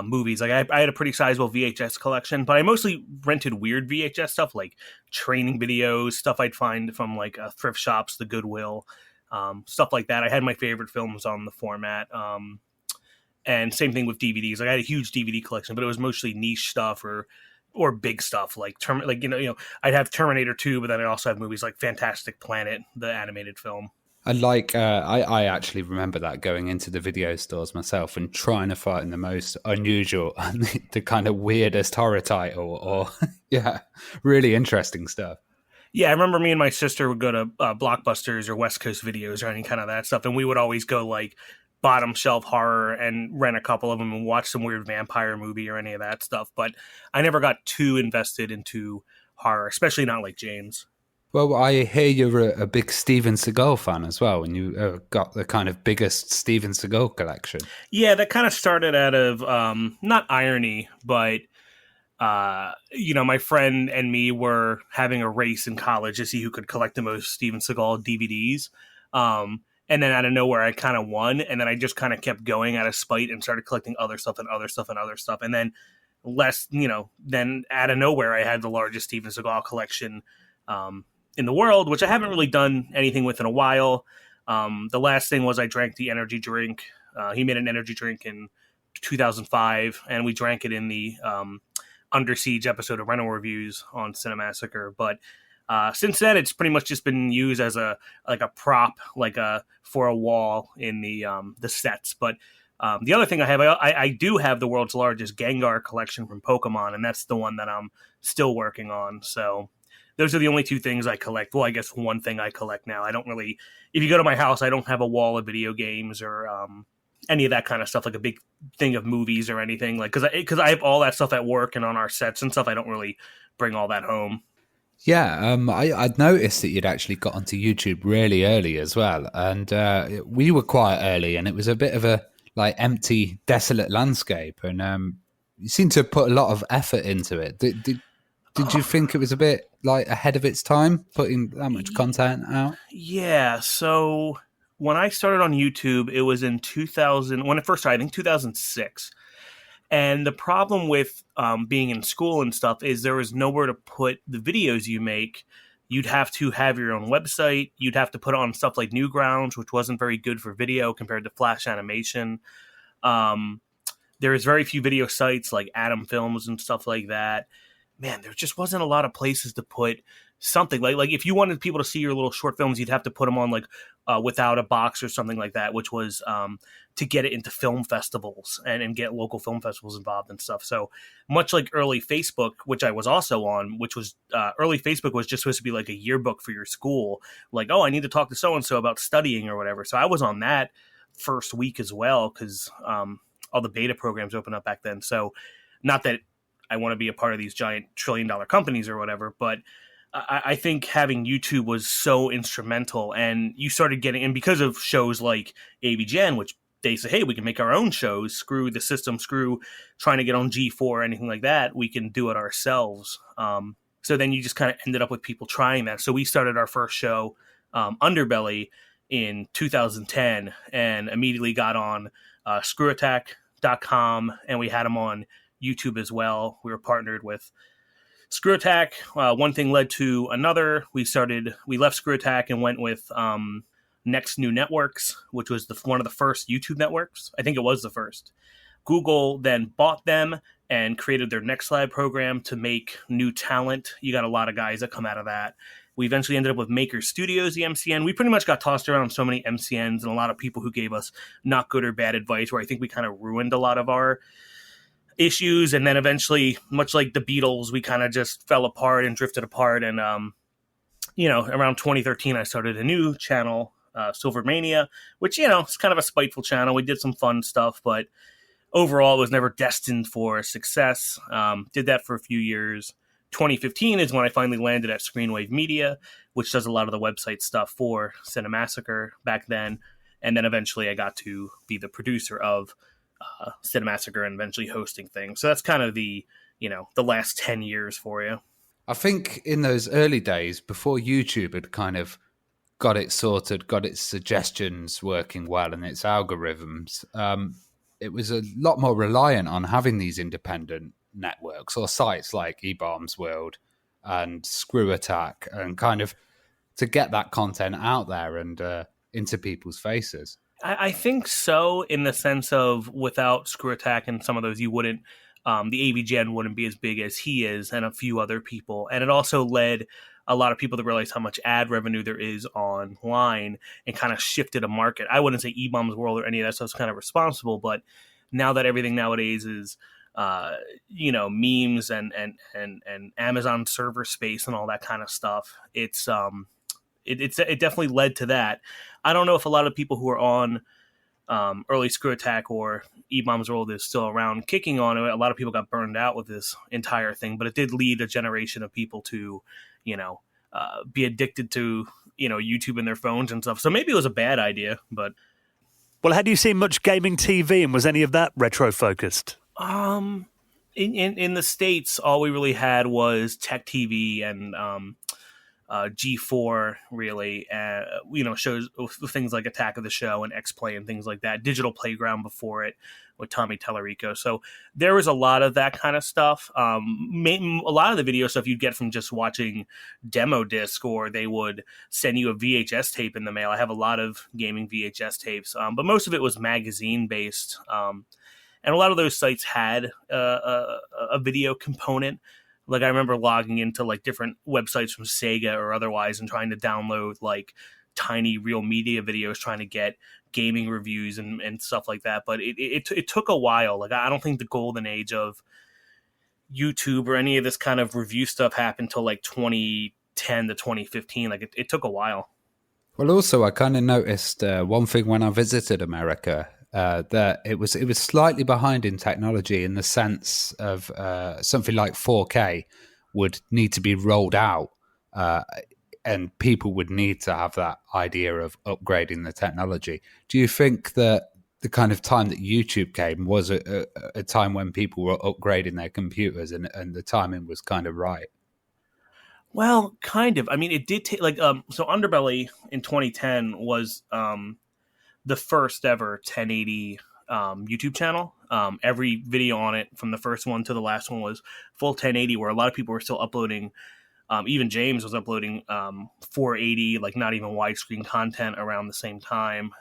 movies. Like I had a pretty sizable VHS collection, but I mostly rented weird VHS stuff, like training videos, stuff I'd find from like thrift shops, the Goodwill, stuff like that. I had my favorite films on the format. And same thing with DVDs. Like I had a huge DVD collection, but it was mostly niche stuff or big stuff like I'd have Terminator 2, but then I also have movies like Fantastic Planet, the animated film. And like I actually remember that, going into the video stores myself and trying to find the most unusual and the kind of weirdest horror title, or really interesting stuff. Yeah, I remember me and my sister would go to Blockbusters or West Coast Videos or any kind of that stuff, and we would always go like bottom shelf horror and rent a couple of them and watch some weird vampire movie or any of that stuff. But I never got too invested into horror, especially not like James. Well, I hear you're a big Steven Seagal fan as well, and you got the kind of biggest Steven Seagal collection. Yeah, that kind of started out of not irony, but my friend and me were having a race in college to see who could collect the most Steven Seagal DVDs. And then out of nowhere, I kind of won, and then I just kind of kept going out of spite and started collecting other stuff and other stuff and other stuff. And then then out of nowhere, I had the largest Steven Seagal collection in the world, which I haven't really done anything with in a while. The last thing was I drank the energy drink. He made an energy drink in 2005, and we drank it in the Under Siege episode of Rental Reviews on Cinemassacre. But since then, it's pretty much just been used as a prop, for a wall in the sets. But the other thing I have, I do have the world's largest Gengar collection from Pokemon, and that's the one that I'm still working on. So those are the only two things I collect. Well, I guess one thing I collect now. I don't really, if you go to my house, I don't have a wall of video games or any of that kind of stuff, like a big thing of movies or anything. Like, because I have all that stuff at work and on our sets and stuff. I don't really bring all that home. Yeah, I'd noticed that you'd actually got onto YouTube really early as well, and we were quite early, and it was a bit of a empty, desolate landscape, and you seemed to put a lot of effort into it. Did you think it was a bit ahead of its time, putting that much content out? Yeah, so when I started on YouTube, it was in 2000, when it first started, I think 2006. And the problem with being in school and stuff is there was nowhere to put the videos you make. You'd have to have your own website. You'd have to put it on stuff like Newgrounds, which wasn't very good for video compared to Flash animation. There is very few video sites like Atom Films and stuff like that. Man, there just wasn't a lot of places to put something. Like if you wanted people to see your little short films, you'd have to put them on like Without a Box or something like that, which was to get it into film festivals and get local film festivals involved and stuff. So much like early Facebook, which I was also on, which was early Facebook was just supposed to be like a yearbook for your school. Like, oh, I need to talk to so-and-so about studying or whatever. So I was on that first week as well because all the beta programs opened up back then. So not that I want to be a part of these giant $1 trillion companies or whatever, but I think having YouTube was so instrumental, and you started getting, and because of shows like AVGen, which they say, hey, we can make our own shows, screw the system, screw trying to get on G4 or anything like that, we can do it ourselves. So then you just kind of ended up with people trying that. So we started our first show, Underbelly, in 2010, and immediately got on screwattack.com, and we had them on YouTube as well. We were partnered with Screw Attack. One thing led to another. We left Screw Attack and went with Next New Networks, which was one of the first YouTube networks. I think it was the first. Google then bought them and created their Next Lab program to make new talent. You got a lot of guys that come out of that. We eventually ended up with Maker Studios, the MCN. We pretty much got tossed around so many MCNs and a lot of people who gave us not good or bad advice, where I think we kind of ruined a lot of our issues. And then eventually, much like the Beatles, we kind of just fell apart and drifted apart. And, around 2013, I started a new channel, Silvermania, which, it's kind of a spiteful channel. We did some fun stuff, but overall, it was never destined for success. Did that for a few years. 2015 is when I finally landed at Screenwave Media, which does a lot of the website stuff for Cinemassacre back then. And then eventually I got to be the producer of Cinemassacre and eventually hosting things. So that's kind of the last 10 years for you. I think in those early days, before YouTube had kind of got it sorted, got its suggestions working well and its algorithms, it was a lot more reliant on having these independent networks or sites like eBombs World and Screw Attack, and kind of to get that content out there and into people's faces. I think so, in the sense of without Screw Attack and some of those, you wouldn't, the AVGen wouldn't be as big as he is and a few other people. And it also led a lot of people to realize how much ad revenue there is online and kind of shifted a market. I wouldn't say eBombs World or any of that stuff's kind of responsible, but now that everything nowadays is, memes and Amazon server space and all that kind of stuff, it definitely led to that. I don't know if a lot of people who are on early Screw Attack or eBombs World is still around kicking on it. A lot of people got burned out with this entire thing, but it did lead a generation of people to, be addicted to, YouTube and their phones and stuff. So maybe it was a bad idea, but. Well, had you seen much gaming TV, and was any of that retro focused? In the States, all we really had was Tech TV and G4, really. Shows things like Attack of the Show and X-Play and things like that. Digital Playground before it with Tommy Tallarico. So there was a lot of that kind of stuff. A lot of the video stuff you'd get from just watching demo disc, or they would send you a VHS tape in the mail. I have a lot of gaming VHS tapes, but most of it was magazine-based. And a lot of those sites had a video component. Like I remember logging into like different websites from Sega or otherwise and trying to download like tiny real media videos, trying to get gaming reviews and stuff like that. But it took a while. Like I don't think the golden age of YouTube or any of this kind of review stuff happened till like 2010 to 2015. Like it took a while. Well, also I kind of noticed one thing when I visited America. That it was slightly behind in technology, in the sense of something like 4K would need to be rolled out, and people would need to have that idea of upgrading the technology. Do you think that the kind of time that YouTube came was a time when people were upgrading their computers and the timing was kind of right? Well, kind of. I mean, it did take so Underbelly in 2010 was the first ever 1080 YouTube channel. Every video on it, from the first one to the last one, was full 1080, where a lot of people were still uploading. Even James was uploading 480, like not even widescreen content around the same time.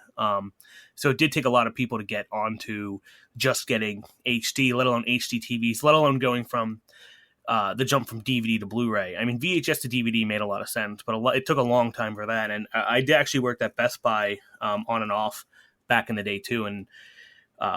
So it did take a lot of people to get onto just getting HD, let alone HD TVs, let alone going from the jump from DVD to Blu-ray. I mean, VHS to DVD made a lot of sense, but it took a long time for that. And I did actually work at Best Buy on and off back in the day too. And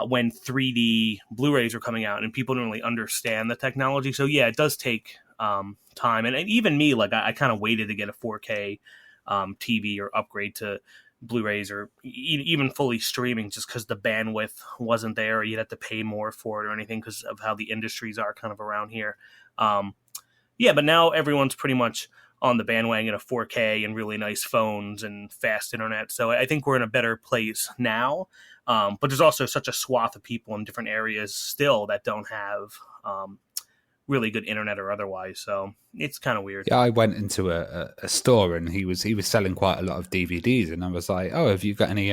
when 3D Blu-rays were coming out, and people didn't really understand the technology. So yeah, it does take time. And even me, like I kind of waited to get a 4K TV or upgrade to Blu-rays or even fully streaming, just because the bandwidth wasn't there, or you'd have to pay more for it or anything because of how the industries are kind of around here. Yeah, but now everyone's pretty much on the bandwagon of 4K and really nice phones and fast internet. So I think we're in a better place now. But there's also such a swath of people in different areas still that don't have really good internet or otherwise. So it's kind of weird. Yeah, I went into a store and he was selling quite a lot of DVDs, and I was like, "Oh, have you got any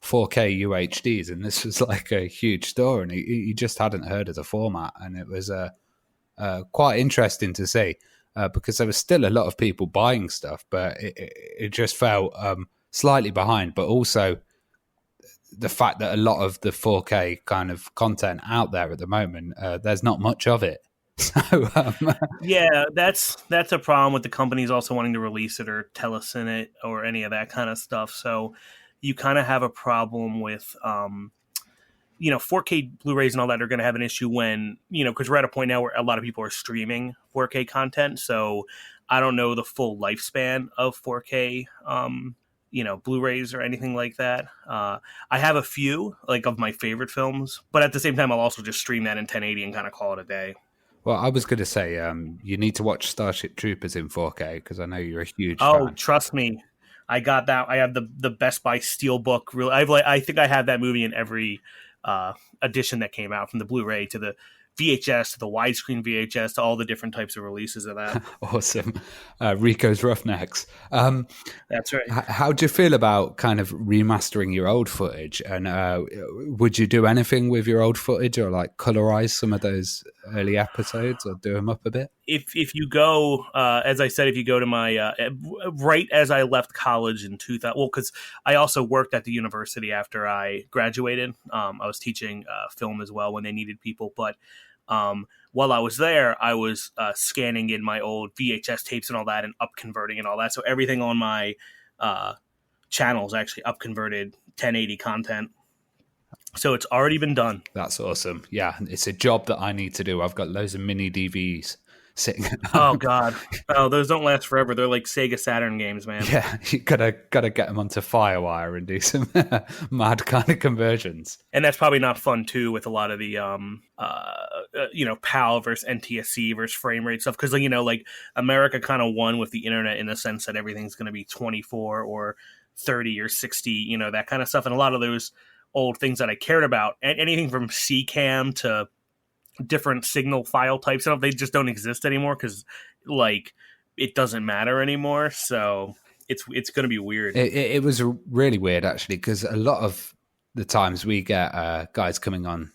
4K UHDs?" And this was like a huge store, and he just hadn't heard of the format, and it was quite interesting to see because there was still a lot of people buying stuff, but it just felt slightly behind. But also the fact that a lot of the 4K kind of content out there at the moment, there's not much of it. So yeah, that's a problem with the companies also wanting to release it or tell us in it or any of that kind of stuff. So you kind of have a problem with 4K Blu-rays and all that are going to have an issue when, because we're at a point now where a lot of people are streaming 4K content. So I don't know the full lifespan of 4K Blu-rays or anything like that. I have a few like of my favorite films, but at the same time I'll also just stream that in 1080 and kind of call it a day. Well, I was going to say, you need to watch Starship Troopers in 4K because I know you're a huge fan. Oh, trust me, I got that. I have the Best Buy Steelbook. Really, I think I have that movie in every edition that came out, from the Blu-ray to the VHS to the widescreen VHS to all the different types of releases of that. Awesome. Rico's Roughnecks. That's right. How do you feel about kind of remastering your old footage? And would you do anything with your old footage, or like colorize some of those early episodes, or do them up a bit? If you go, as I said, if you go to my, right as I left college in 2000, well, because I also worked at the university after I graduated. I was teaching film as well when they needed people, but while I was there, I was scanning in my old VHS tapes and all that, and up converting and all that. So everything on my channel is actually up converted 1080 content. So it's already been done. That's awesome. Yeah, it's a job that I need to do. I've got loads of mini DVs sitting at home. Oh God! Oh, those don't last forever. They're like Sega Saturn games, man. Yeah, you gotta get them onto FireWire and do some mad kind of conversions. And that's probably not fun too, with a lot of the PAL versus NTSC versus frame rate stuff, because like America kind of won with the internet in the sense that everything's going to be 24 or 30 or 60, that kind of stuff, and a lot of those old things that I cared about, and anything from CCAM to different signal file types and they just don't exist anymore because like it doesn't matter anymore. So it's going to be weird. It was really weird actually, because a lot of the times we get guys coming on,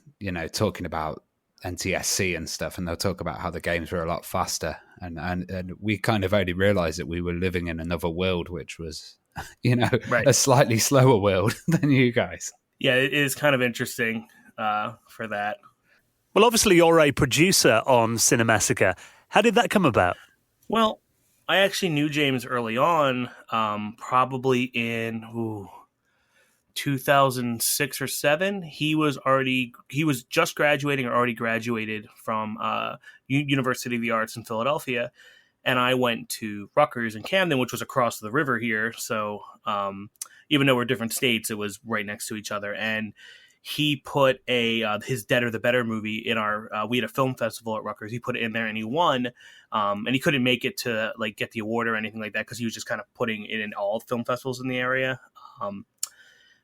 talking about NTSC and stuff, and they'll talk about how the games were a lot faster, and we kind of only realized that we were living in another world, which was right. A slightly slower world than you guys. Yeah, it is kind of interesting for that. Well, obviously, you're a producer on Cinemassacre. How did that come about? Well, I actually knew James early on, probably in 2006 or 7. He was just graduating or already graduated from University of the Arts in Philadelphia. And I went to Rutgers in Camden, which was across the river here. So even though we're different states, it was right next to each other. And he put his Dead or the Better movie in our, we had a film festival at Rutgers. He put it in there and he won. And he couldn't make it to like get the award or anything like that, because he was just kind of putting it in all film festivals in the area.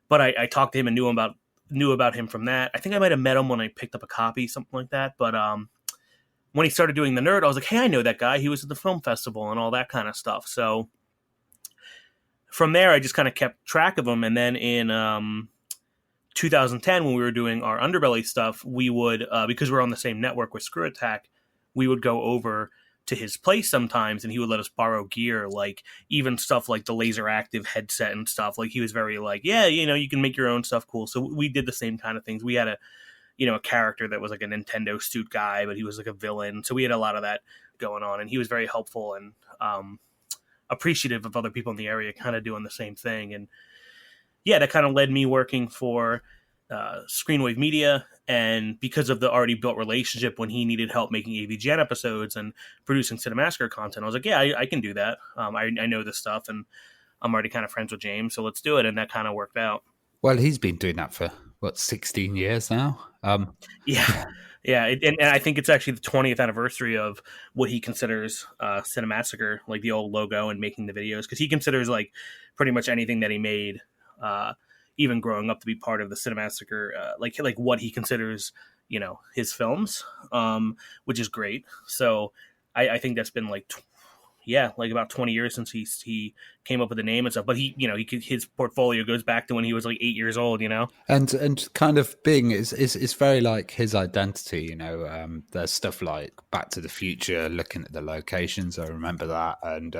But I talked to him and knew about him from that. I think I might have met him when I picked up a copy, something like that. But when he started doing The Nerd, I was like, hey, I know that guy. He was at the film festival and all that kind of stuff. So from there, I just kind of kept track of him. And then in 2010, when we were doing our Underbelly stuff, we would, because we're on the same network with Screw Attack, we would go over to his place sometimes, and he would let us borrow gear, like even stuff like the laser active headset and stuff. Like he was very like, yeah, you can make your own stuff, cool. So we did the same kind of things. We had a character that was like a Nintendo suit guy, but he was like a villain. So we had a lot of that going on, and he was very helpful and appreciative of other people in the area kind of doing the same thing. And yeah, that kind of led me working for Screenwave Media, and because of the already built relationship, when he needed help making AVGN episodes and producing Cinemassacre content, I was like, yeah, I can do that. I know this stuff, and I'm already kind of friends with James, so let's do it. And that kind of worked out. Well, he's been doing that for 16 years now. Yeah. And I think it's actually the 20th anniversary of what he considers Cinemassacre, like the old logo and making the videos, because he considers like pretty much anything that he made, even growing up, to be part of the Cinemassacre, like what he considers, his films, which is great. So I think that's been like about 20 years since he came up with the name and stuff. But his portfolio goes back to when he was like 8 years old, And kind of being is very like his identity, There's stuff like Back to the Future, looking at the locations. I remember that. And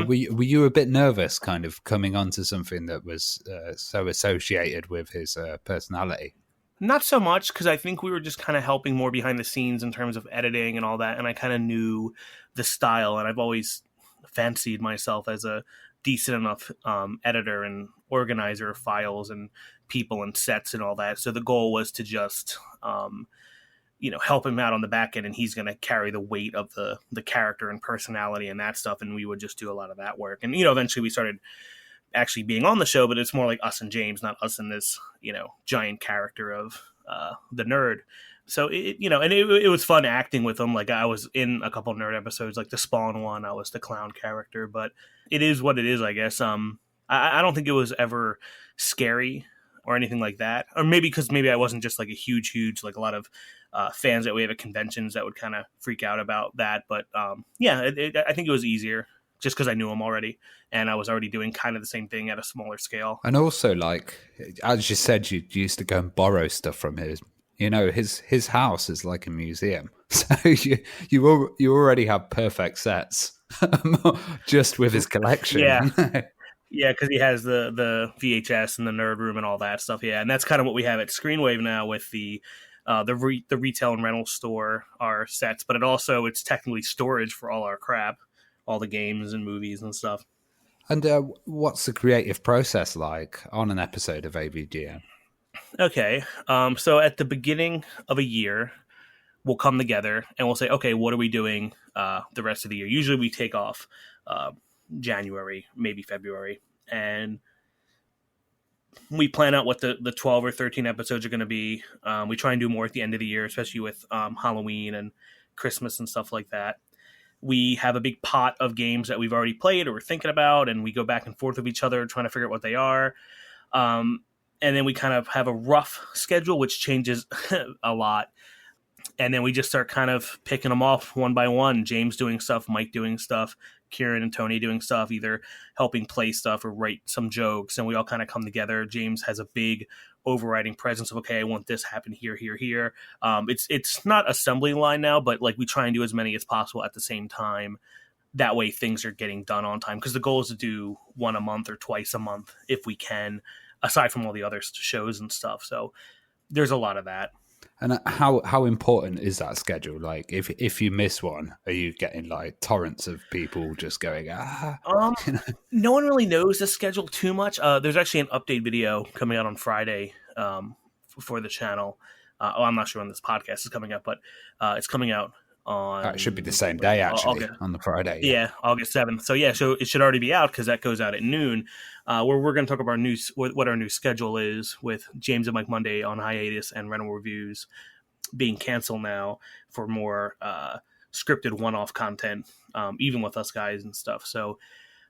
were you a bit nervous kind of coming onto something that was so associated with his personality? Not so much, because I think we were just kind of helping more behind the scenes in terms of editing and all that. And I kind of knew the style, and I've always fancied myself as a decent enough editor and organizer of files and people and sets and all that. So the goal was to just, help him out on the back end, and he's going to carry the weight of the character and personality and that stuff. And we would just do a lot of that work. And, eventually we started actually being on the show, but it's more like us and James, not us and this, giant character of the nerd. So it was fun acting with him. Like I was in a couple nerd episodes, like the Spawn one, I was the clown character, but it is what it is, I guess. I don't think it was ever scary or anything like that. Or maybe because I wasn't just like a huge, like a lot of fans that we have at conventions that would kind of freak out about that. But I think it was easier just because I knew him already, and I was already doing kind of the same thing at a smaller scale. And also, like, as you said, you used to go and borrow stuff from his, his house is like a museum. So you already have perfect sets just with his collection. Yeah. Yeah, because he has the VHS and the nerd room and all that stuff. Yeah, and that's kind of what we have at Screenwave now with the retail and rental store, our sets, but it's technically storage for all our crap, all the games and movies and stuff. And what's the creative process like on an episode of AVGN? Okay, so at the beginning of a year, we'll come together and we'll say, okay, what are we doing the rest of the year? Usually we take off January, maybe February, and we plan out what the 12 or 13 episodes are going to be. We try and do more at the end of the year, especially with Halloween and Christmas and stuff like that. We have a big pot of games that we've already played or we're thinking about, and we go back and forth with each other trying to figure out what they are. And then we kind of have a rough schedule, which changes a lot. And then we just start kind of picking them off one by one. James doing stuff, Mike doing stuff, Kieran and Tony doing stuff, either helping play stuff or write some jokes. And we all kind of come together. James has a big overriding presence of, okay, I want this to happen here, here, here. It's not assembly line now, but like we try and do as many as possible at the same time. That way things are getting done on time, because the goal is to do one a month or twice a month if we can, aside from all the other shows and stuff. So there's a lot of that. And how important is that schedule? Like, if you miss one, are you getting like torrents of people just going, No one really knows the schedule too much. There's actually an update video coming out on Friday for the channel. I'm not sure when this podcast is coming up, but it's coming out on... it should be the same day, actually, on the Friday. Yeah, August 7th. So it should already be out, because that goes out at noon, where we're going to talk about what our new schedule is, with James and Mike Monday on hiatus and rental reviews being canceled now for more scripted one-off content, even with us guys and stuff. So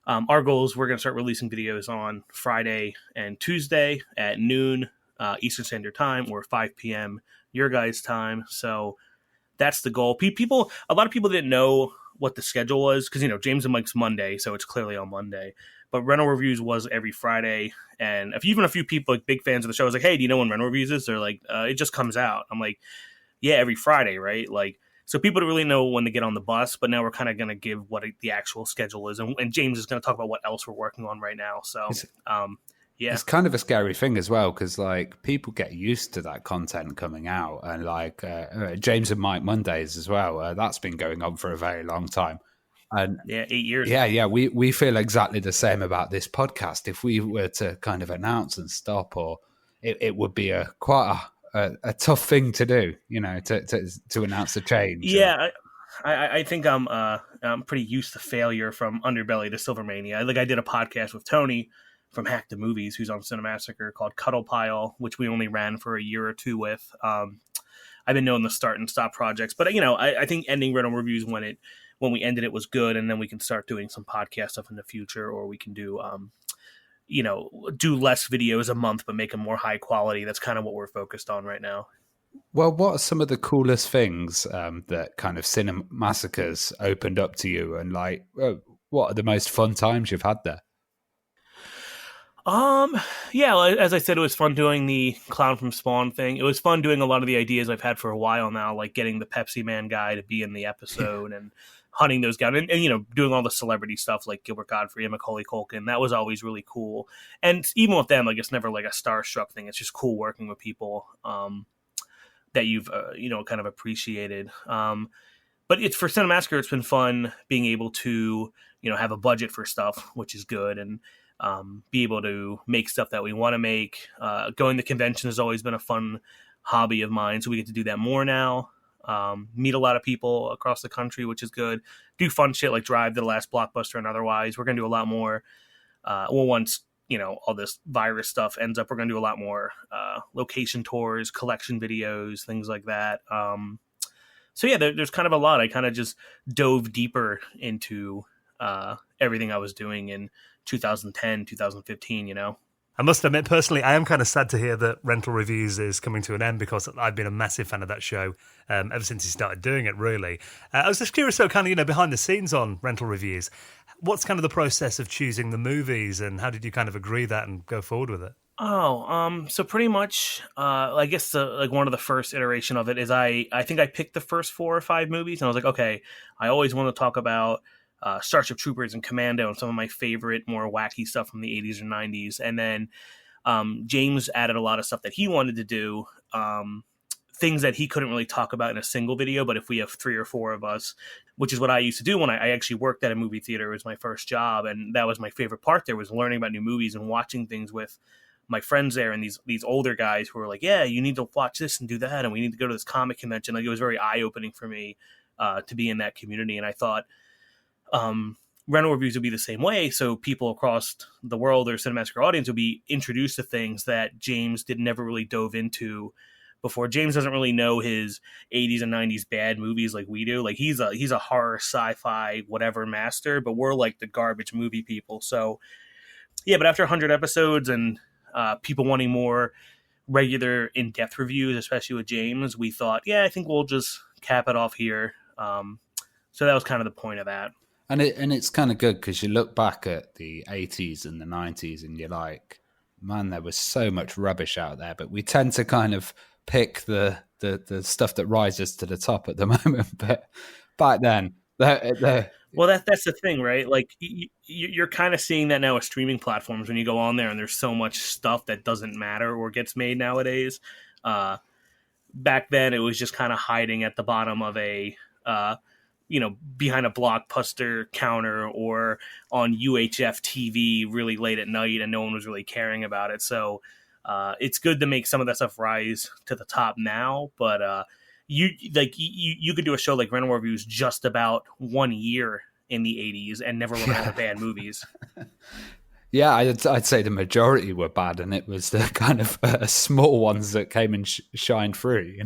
our goal is we're going to start releasing videos on Friday and Tuesday at noon Eastern Standard Time, or 5 p.m. your guys' time. So that's the goal. A lot of people didn't know what the schedule was, because James and Mike's Monday, so it's clearly on Monday. but rental reviews was every Friday. And even a few people, like big fans of the show, was like, hey, do you know when rental reviews is? They're like, it just comes out. I'm like, yeah, every Friday, right? Like, so people don't really know when to get on the bus, but now we're kind of going to give what the actual schedule is. And James is going to talk about what else we're working on right now. So, yeah. It's kind of a scary thing as well, because like people get used to that content coming out, and like James and Mike Mondays as well. That's been going on for a very long time. And yeah, 8 years. Yeah. We feel exactly the same about this podcast. If we were to kind of announce and stop, or it would be quite a tough thing to do, you know, to announce a change. Yeah, I think I'm pretty used to failure from Underbelly to Silvermania. Like I did a podcast with Tony from Hack the Movies, who's on Cinemassacre, called Cuddle Pile, which we only ran for a year or two with. I've been known to start and stop projects, but you know, I think ending rental reviews when we ended it was good, and then we can start doing some podcast stuff in the future, or we can do do less videos a month but make them more high quality. That's kind of what we're focused on right now. Well, what are some of the coolest things that kind of Cinemassacres opened up to you, and like what are the most fun times you've had there? Yeah, as I said, it was fun doing the Clown from Spawn thing. It was fun doing a lot of the ideas I've had for a while now, like getting the Pepsi Man guy to be in the episode and hunting those guys, and you know, doing all the celebrity stuff like Gilbert Gottfried and Macaulay Culkin. That was always really cool. And even with them, like it's never like a starstruck thing. It's just cool working with people that you've kind of appreciated. But it's for Cinemassacre, it's been fun being able to have a budget for stuff, which is good, and be able to make stuff that we want to make. Going to convention has always been a fun hobby of mine, so we get to do that more now. Meet a lot of people across the country, which is good. Do fun shit like drive to the last Blockbuster and otherwise. We're going to do a lot more. Once all this virus stuff ends up, we're going to do a lot more location tours, collection videos, things like that. So yeah, there's kind of a lot. I kind of just dove deeper into everything I was doing in 2010, 2015, I must admit, personally, I am kind of sad to hear that Rental Reviews is coming to an end, because I've been a massive fan of that show ever since he started doing it, really. I was just curious, though, kind of, behind the scenes on Rental Reviews, what's kind of the process of choosing the movies, and how did you kind of agree that and go forward with it? So pretty much, I guess one of the first iteration of it is I think I picked the first 4 or 5 movies, and I was like, okay, I always want to talk about Starship Troopers and Commando and some of my favorite, more wacky stuff from the 80s or 90s. And then James added a lot of stuff that he wanted to do, things that he couldn't really talk about in a single video, but if we have 3 or 4 of us, which is what I used to do when I actually worked at a movie theater. It was my first job, and that was my favorite part there, was learning about new movies and watching things with my friends there, and these older guys who were like, yeah, you need to watch this and do that, and we need to go to this comic convention. Like, it was very eye-opening for me to be in that community, and I thought rental reviews would be the same way, so people across the world or Cinemassacre audience would be introduced to things that James never really dove into before. James doesn't really know his 80s and 90s bad movies like we do. Like, he's a horror, sci-fi, whatever master, but we're like the garbage movie people. So yeah, but after 100 episodes and people wanting more regular in-depth reviews, especially with James, we thought, yeah, I think we'll just cap it off here. So that was kind of the point of that. And it's kind of good, because you look back at the 80s and the 90s and you're like, man, there was so much rubbish out there, but we tend to kind of pick the stuff that rises to the top at the moment. But back then, well, that's the thing, right? Like, you're kind of seeing that now with streaming platforms when you go on there, and there's so much stuff that doesn't matter or gets made nowadays. Back then, it was just kind of hiding at the bottom of a behind a Blockbuster counter or on UHF TV really late at night, and no one was really caring about it. So it's good to make some of that stuff rise to the top now. But you could do a show like Rental Reviews just about 1 year in the 80s and never run out of bad movies. Yeah, I'd say the majority were bad, and it was the kind of small ones that came and shined through,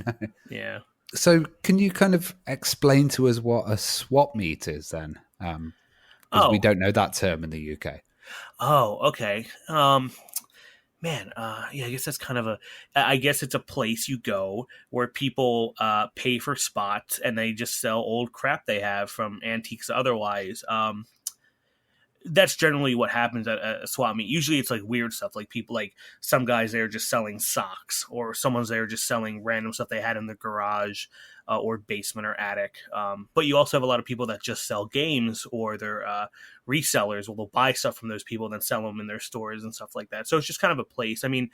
Yeah. So can you kind of explain to us what a swap meet is then? Because we don't know that term in the UK. Oh, okay. Man, yeah, I guess that's kind of I guess it's a place you go where people pay for spots and they just sell old crap they have from antiques otherwise. that's generally what happens at a swap meet. Usually it's like weird stuff, like people, like some guys there just selling socks, or someone's there just selling random stuff they had in their garage or basement or attic. But you also have a lot of people that just sell games, or they're resellers. Well, they'll buy stuff from those people and then sell them in their stores and stuff like that. So it's just kind of a place. I mean,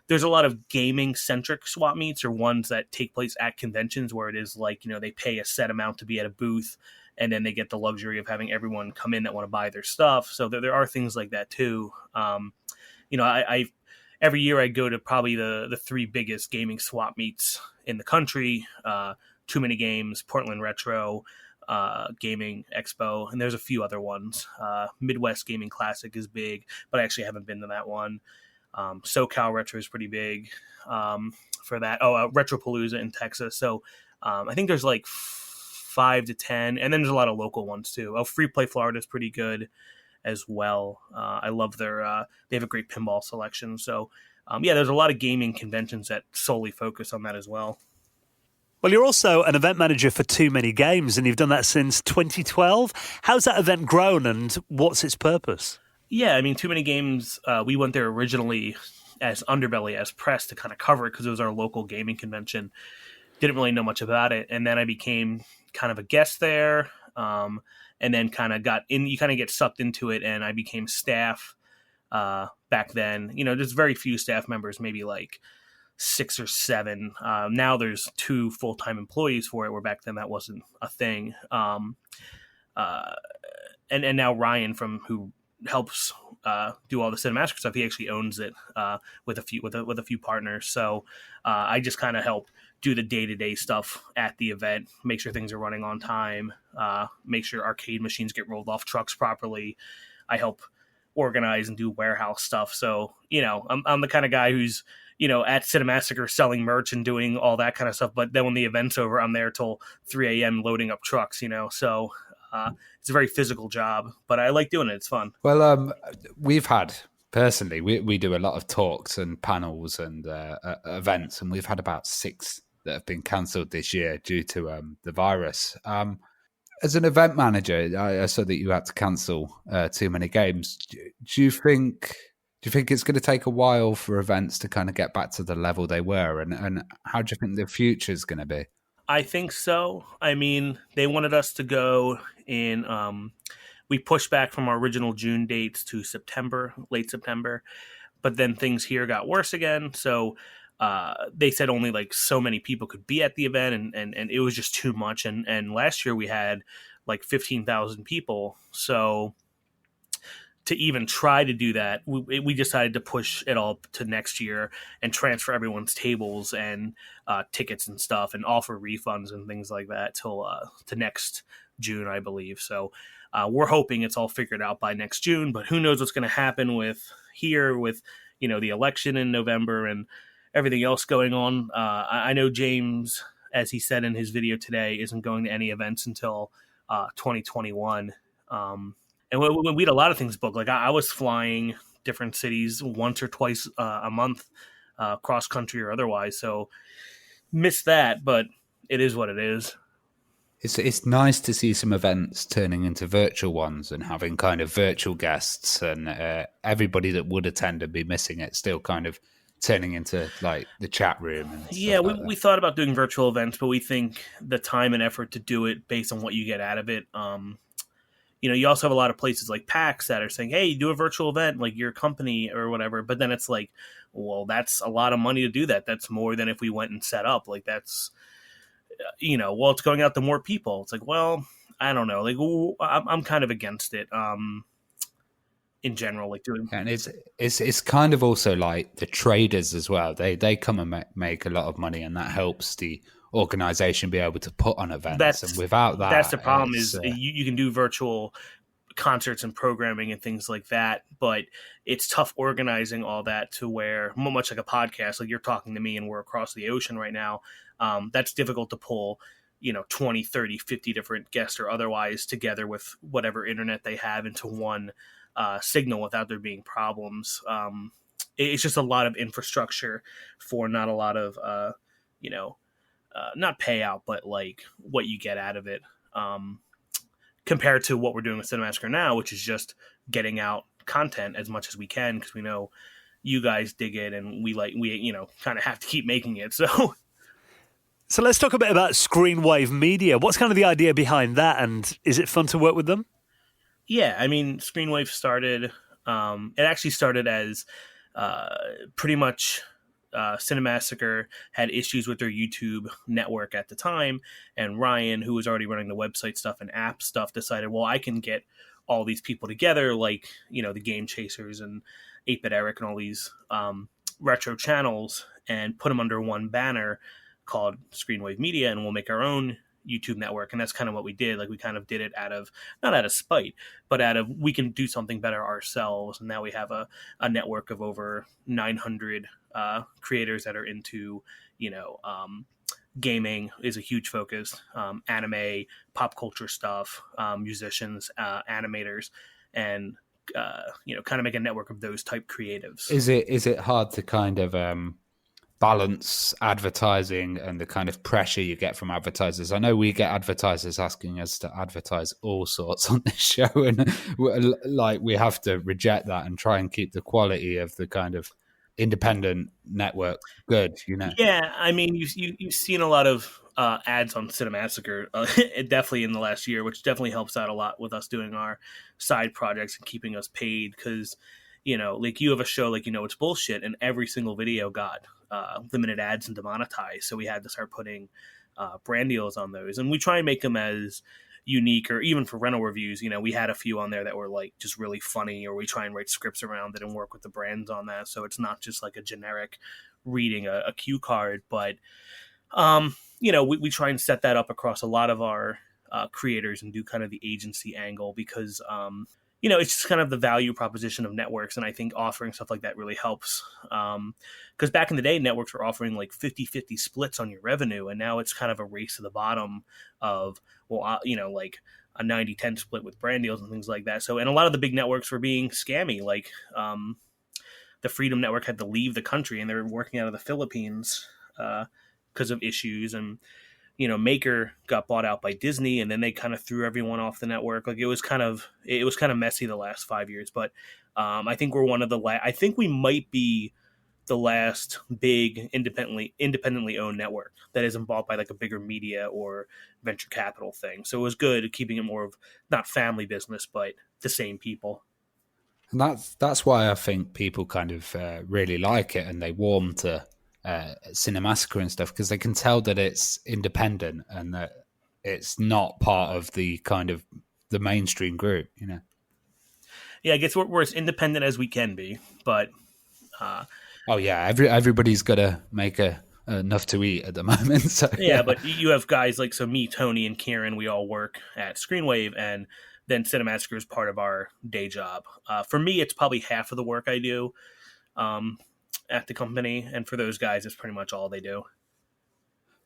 there's a lot of gaming centric swap meets, or ones that take place at conventions where it is like, they pay a set amount to be at a booth, and then they get the luxury of having everyone come in that want to buy their stuff. So there are things like that too. I every year I go to probably the three biggest gaming swap meets in the country. Too Many Games, Portland Retro, Gaming Expo, and there's a few other ones. Midwest Gaming Classic is big, but I actually haven't been to that one. SoCal Retro is pretty big for that. Retropalooza in Texas. So I think there's like 5 to 10, and then there's a lot of local ones too. Free Play Florida is pretty good as well. I love their they have a great pinball selection. So there's a lot of gaming conventions that solely focus on that as well. Well, you're also an event manager for Too Many Games, and you've done that since 2012. How's that event grown, and what's its purpose? Yeah, I mean, Too Many Games, we went there originally as Underbelly, as press, to kind of cover it because it was our local gaming convention. Didn't really know much about it, and then I became kind of a guest there, and then kind of got in. You kind of get sucked into it, and I became staff back then. There's very few staff members, maybe like 6 or 7. Now there's 2 full-time employees for it, where back then that wasn't a thing. And now Ryan, who helps do all the Cinemassacre stuff, he actually owns it with a few partners. So I just kind of help do the day-to-day stuff at the event, make sure things are running on time, make sure arcade machines get rolled off trucks properly. I help organize and do warehouse stuff. So, I'm the kind of guy who's, at Cinemassacre selling merch and doing all that kind of stuff. But then when the event's over, I'm there till 3 a.m. loading up trucks, So it's a very physical job, but I like doing it. It's fun. Well, we've had, personally, we do a lot of talks and panels and events, and we've had about 6 that have been cancelled this year due to the virus. As an event manager, I saw that you had to cancel Too Many Games. Do you think it's going to take a while for events to kind of get back to the level they were? And how do you think the future is going to be? I think so. I mean, they wanted us to go in. We pushed back from our original June dates to September, late September. But then things here got worse again. So they said only like so many people could be at the event, and it was just too much. And last year we had like 15,000 people. So to even try to do that, we decided to push it all to next year and transfer everyone's tables and tickets and stuff, and offer refunds and things like that till to next June, I believe. So we're hoping it's all figured out by next June, but who knows what's going to happen with the election in November and everything else going on. I know James, as he said in his video today, isn't going to any events until 2021. And we had a lot of things booked. Like I was flying different cities once or twice a month, cross country or otherwise. So missed that, but it is what it is. It's nice to see some events turning into virtual ones and having kind of virtual guests, and everybody that would attend and be missing it still kind of turning into like the chat room. And we thought about doing virtual events, but we think the time and effort to do it based on what you get out of it. You also have a lot of places like PAX that are saying, hey, do a virtual event like your company or whatever. But then it's like, well, that's a lot of money to do that. That's more than if we went and set up. Like that's, it's going out to more people. It's like, well, I don't know. Like I'm kind of against it. In general, like doing, and it's kind of also like the traders as well. They come and make a lot of money, and that helps the organization be able to put on events. And without that, that's the problem. Is you can do virtual concerts and programming and things like that, but it's tough organizing all that to where, much like a podcast, like you're talking to me and we're across the ocean right now. That's difficult to pull 20, 30, 50 different guests or otherwise together with whatever internet they have into one signal without there being problems. It's just a lot of infrastructure for not a lot of not payout, but like what you get out of it compared to what we're doing with Cinemassacre now, which is just getting out content as much as we can, because we know you guys dig it, and we kind of have to keep making it. So let's talk a bit about Screenwave Media. What's kind of the idea behind that, and is it fun to work with them? Yeah, I mean, Screenwave started. It actually started as pretty much Cinemassacre had issues with their YouTube network at the time, and Ryan, who was already running the website stuff and app stuff, decided, well, I can get all these people together, like the Game Chasers and 8-Bit Eric and all these retro channels, and put them under one banner called Screenwave Media, and we'll make our own YouTube network. And that's kind of what we did. Like, we kind of did it not out of spite, but out of, we can do something better ourselves. And now we have a network of over 900 creators that are into, gaming is a huge focus, anime, pop culture stuff, musicians, animators, and kind of make a network of those type creatives. Is it hard to kind of balance advertising and the kind of pressure you get from advertisers? I know we get advertisers asking us to advertise all sorts on this show, and we have to reject that and try and keep the quality of the kind of independent network good. Yeah, I mean, you've seen a lot of ads on Cinemassacre, definitely in the last year, which definitely helps out a lot with us doing our side projects and keeping us paid, because like, you have a show like It's Bullshit, and every single video got limited ads and demonetized, so we had to start putting brand deals on those, and we try and make them as unique. Or even for rental reviews, we had a few on there that were like just really funny, or we try and write scripts around it and work with the brands on that, so it's not just like a generic reading a cue card. But we try and set that up across a lot of our creators and do kind of the agency angle, because it's just kind of the value proposition of networks. And I think offering stuff like that really helps. Because back in the day, networks were offering like 50-50 splits on your revenue. And now it's kind of a race to the bottom of, like a 90-10 split with brand deals and things like that. So, and a lot of the big networks were being scammy. Like the Freedom Network had to leave the country, and they were working out of the Philippines because of issues. And Maker got bought out by Disney, and then they kind of threw everyone off the network. Like, it was kind of messy the last 5 years. But I think we're one of the I think we might be the last big independently owned network that isn't bought by like a bigger media or venture capital thing. So it was good keeping it more of not family business, but the same people. And that's why I think people kind of really like it, and they warm to Cinemassacre and stuff, because they can tell that it's independent and that it's not part of the kind of the mainstream group. Yeah, I guess we're as independent as we can be, but oh yeah, everybody's got to make enough to eat at the moment. So, yeah, but you have guys like, so me, Tony, and Kieran, we all work at Screenwave, and then Cinemassacre is part of our day job. For me, it's probably half of the work I do at the company, and for those guys, it's pretty much all they do.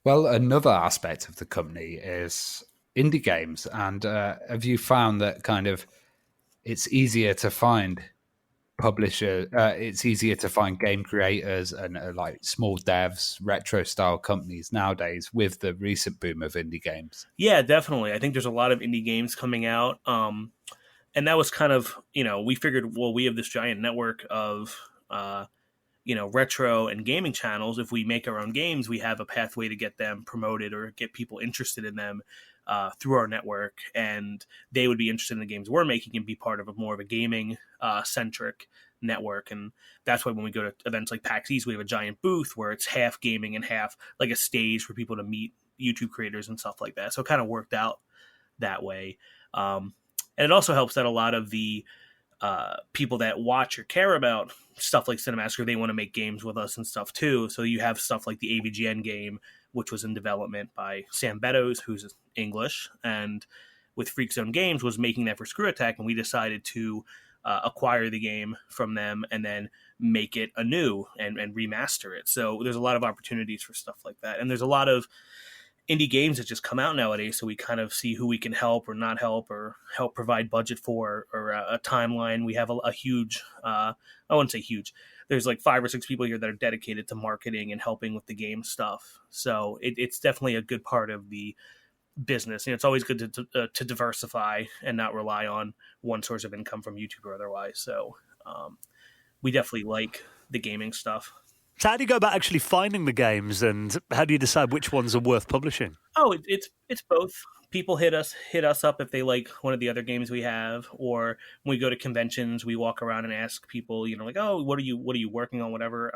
Well, another aspect of the company is indie games, and have you found that kind of it's easier to find it's easier to find game creators and like small devs, retro style companies nowadays with the recent boom of indie games? Yeah, definitely. I think there's a lot of indie games coming out, and that was kind of, we figured, well, we have this giant network of retro and gaming channels. If we make our own games, we have a pathway to get them promoted or get people interested in them through our network, and they would be interested in the games we're making and be part of more of a gaming centric network. And that's why when we go to events like PAX East, we have a giant booth where it's half gaming and half like a stage for people to meet YouTube creators and stuff like that. So it kind of worked out that way. And it also helps that a lot of the people that watch or care about stuff like Cinemassacre, they want to make games with us and stuff too. So you have stuff like the AVGN game, which was in development by Sam Beddoes, who's English, and with Freak Zone Games was making that for Screw Attack, and we decided to acquire the game from them and then make it anew and remaster it. So there's a lot of opportunities for stuff like that, and there's a lot of indie games that just come out nowadays, so we kind of see who we can help or not help or help provide budget for or a timeline. We have a huge, I wouldn't say huge, there's like 5 or 6 people here that are dedicated to marketing and helping with the game stuff. So it's definitely a good part of the business. It's always good to diversify and not rely on one source of income from YouTube or otherwise. So we definitely like the gaming stuff. So how do you go about actually finding the games, and how do you decide which ones are worth publishing? Oh, it's both. People hit us up if they like one of the other games we have, or when we go to conventions, we walk around and ask people, like, oh, what are you working on, whatever.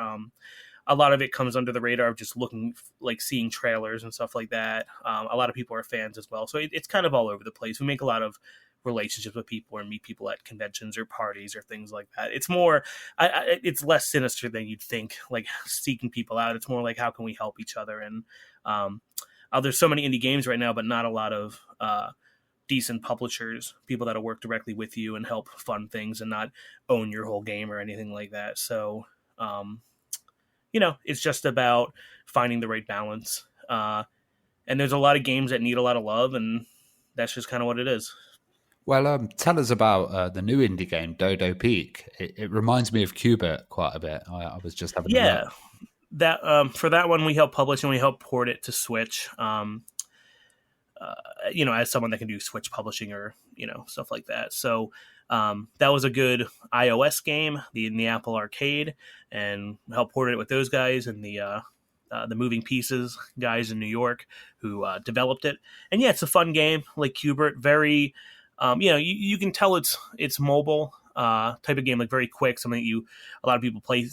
A lot of it comes under the radar of just looking, like seeing trailers and stuff like that. A lot of people are fans as well, so it's kind of all over the place. We make a lot of relationships with people or meet people at conventions or parties or things like that. It's more, it's less sinister than you'd think, like seeking people out. It's more like, how can we help each other? And there's so many indie games right now, but not a lot of decent publishers, people that'll work directly with you and help fund things and not own your whole game or anything like that. So, it's just about finding the right balance. And there's a lot of games that need a lot of love, and that's just kind of what it is. Well, tell us about the new indie game, Dodo Peak. It reminds me of Qbert quite a bit. I was just having a look. That for that one, we helped publish and we helped port it to Switch. As someone that can do Switch publishing or stuff like that. So that was a good iOS game, in the Apple Arcade, and helped port it with those guys and the Moving Pieces guys in New York who developed it. And yeah, it's a fun game, like Qbert. Very you can tell it's mobile type of game, like very quick, something that a lot of people play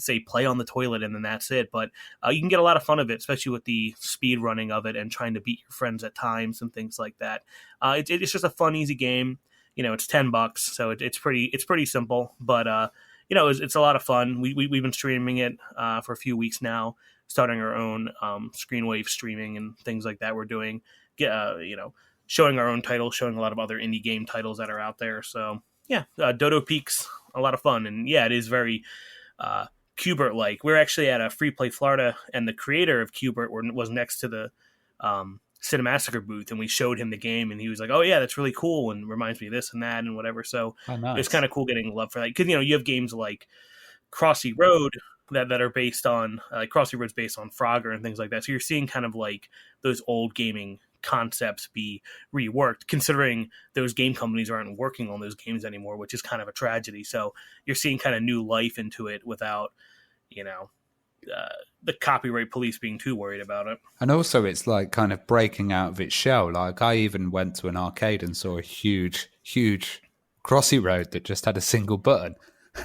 on the toilet and then that's it. But you can get a lot of fun of it, especially with the speed running of it and trying to beat your friends at times and things like that. It's just a fun, easy game. It's $10, so it's pretty simple. But it's a lot of fun. We've been streaming it for a few weeks now, starting our own Screenwave streaming and things like that. We're doing showing our own titles, showing a lot of other indie game titles that are out there. So yeah, Dodo Peak's a lot of fun, and yeah, it is very Qbert-like. We're actually at a Free Play Florida, and the creator of Qbert was next to the Cinemassacre booth, and we showed him the game, and he was like, "Oh yeah, that's really cool, and reminds me of this and that and whatever." So nice. It's kind of cool getting love for that, because you have games like Crossy Road that are based on Crossy Road's based on Frogger and things like that. So you're seeing kind of like those old gaming concepts be reworked, considering those game companies aren't working on those games anymore, which is kind of a tragedy. So you're seeing kind of new life into it without the copyright police being too worried about it. And also it's like kind of breaking out of its shell. Like I even went to an arcade and saw a huge Crossy Road that just had a single button,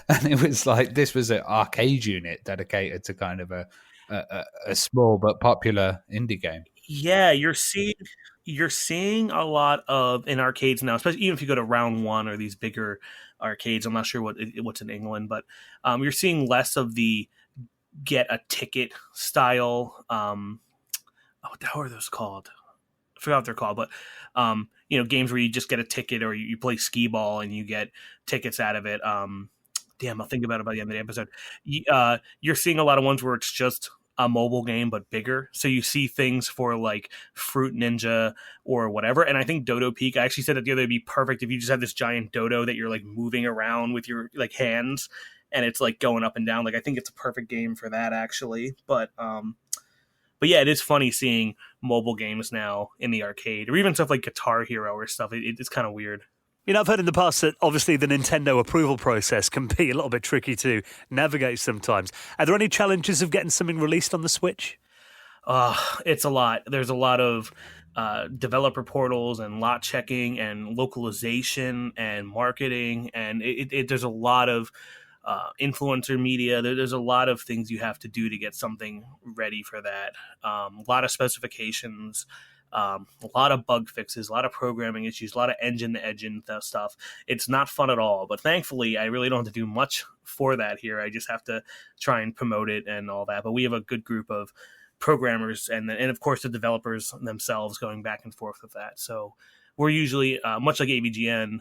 and it was like this was an arcade unit dedicated to kind of a small but popular indie game. Yeah, you're seeing a lot of in arcades now, especially even if you go to Round One or these bigger arcades. I'm not sure what's in England, but you're seeing less of the get a ticket style. What the hell are those called? I forgot what they're called, but games where you just get a ticket or you play skee ball and you get tickets out of it. Damn, I'll think about it by the end of the episode. You're seeing a lot of ones where it's just a mobile game but bigger, so you see things for like Fruit Ninja or whatever. And I think Dodo Peak, I actually said that the other day, would be perfect if you just have this giant dodo that you're like moving around with your like hands and it's like going up and down. Like I think it's a perfect game for that actually. But yeah, it is funny seeing mobile games now in the arcade, or even stuff like Guitar Hero or stuff. It's kind of weird. I've heard in the past that obviously the Nintendo approval process can be a little bit tricky to navigate sometimes. Are there any challenges of getting something released on the Switch? It's a lot. There's a lot of developer portals and lot checking and localization and marketing, and there's a lot of influencer media. There's a lot of things you have to do to get something ready for that. A lot of specifications. A lot of bug fixes, a lot of programming issues, a lot of engine-to-engine stuff. It's not fun at all, but thankfully I really don't have to do much for that here. I just have to try and promote it and all that. But we have a good group of programmers and of course the developers themselves going back and forth with that. So we're usually, much like AVGN,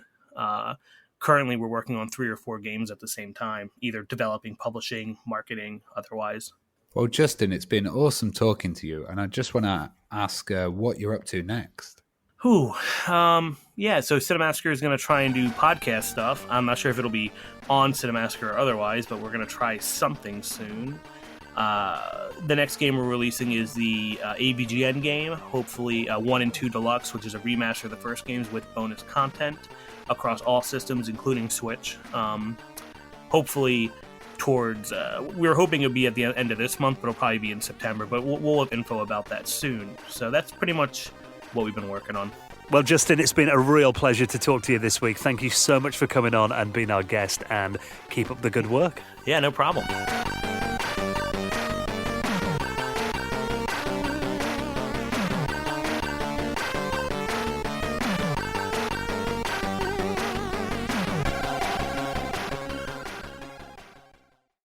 currently we're working on 3 or 4 games at the same time, either developing, publishing, marketing, otherwise. Well, Justin, it's been awesome talking to you, and I just want to ask what you're up to next. So Cinemassacre is going to try and do podcast stuff. I'm not sure if it'll be on Cinemassacre or otherwise, but we're going to try something soon. The next game we're releasing is the AVGN game, hopefully 1 and 2 Deluxe, which is a remaster of the first games with bonus content across all systems, including Switch. Hopefully towards, we were hoping it would be at the end of this month, but it'll probably be in September, but we'll have info about that soon. So that's pretty much what we've been working on. Well, Justin, it's been a real pleasure to talk to you this week. Thank you so much for coming on and being our guest, and keep up the good work. Yeah, no problem.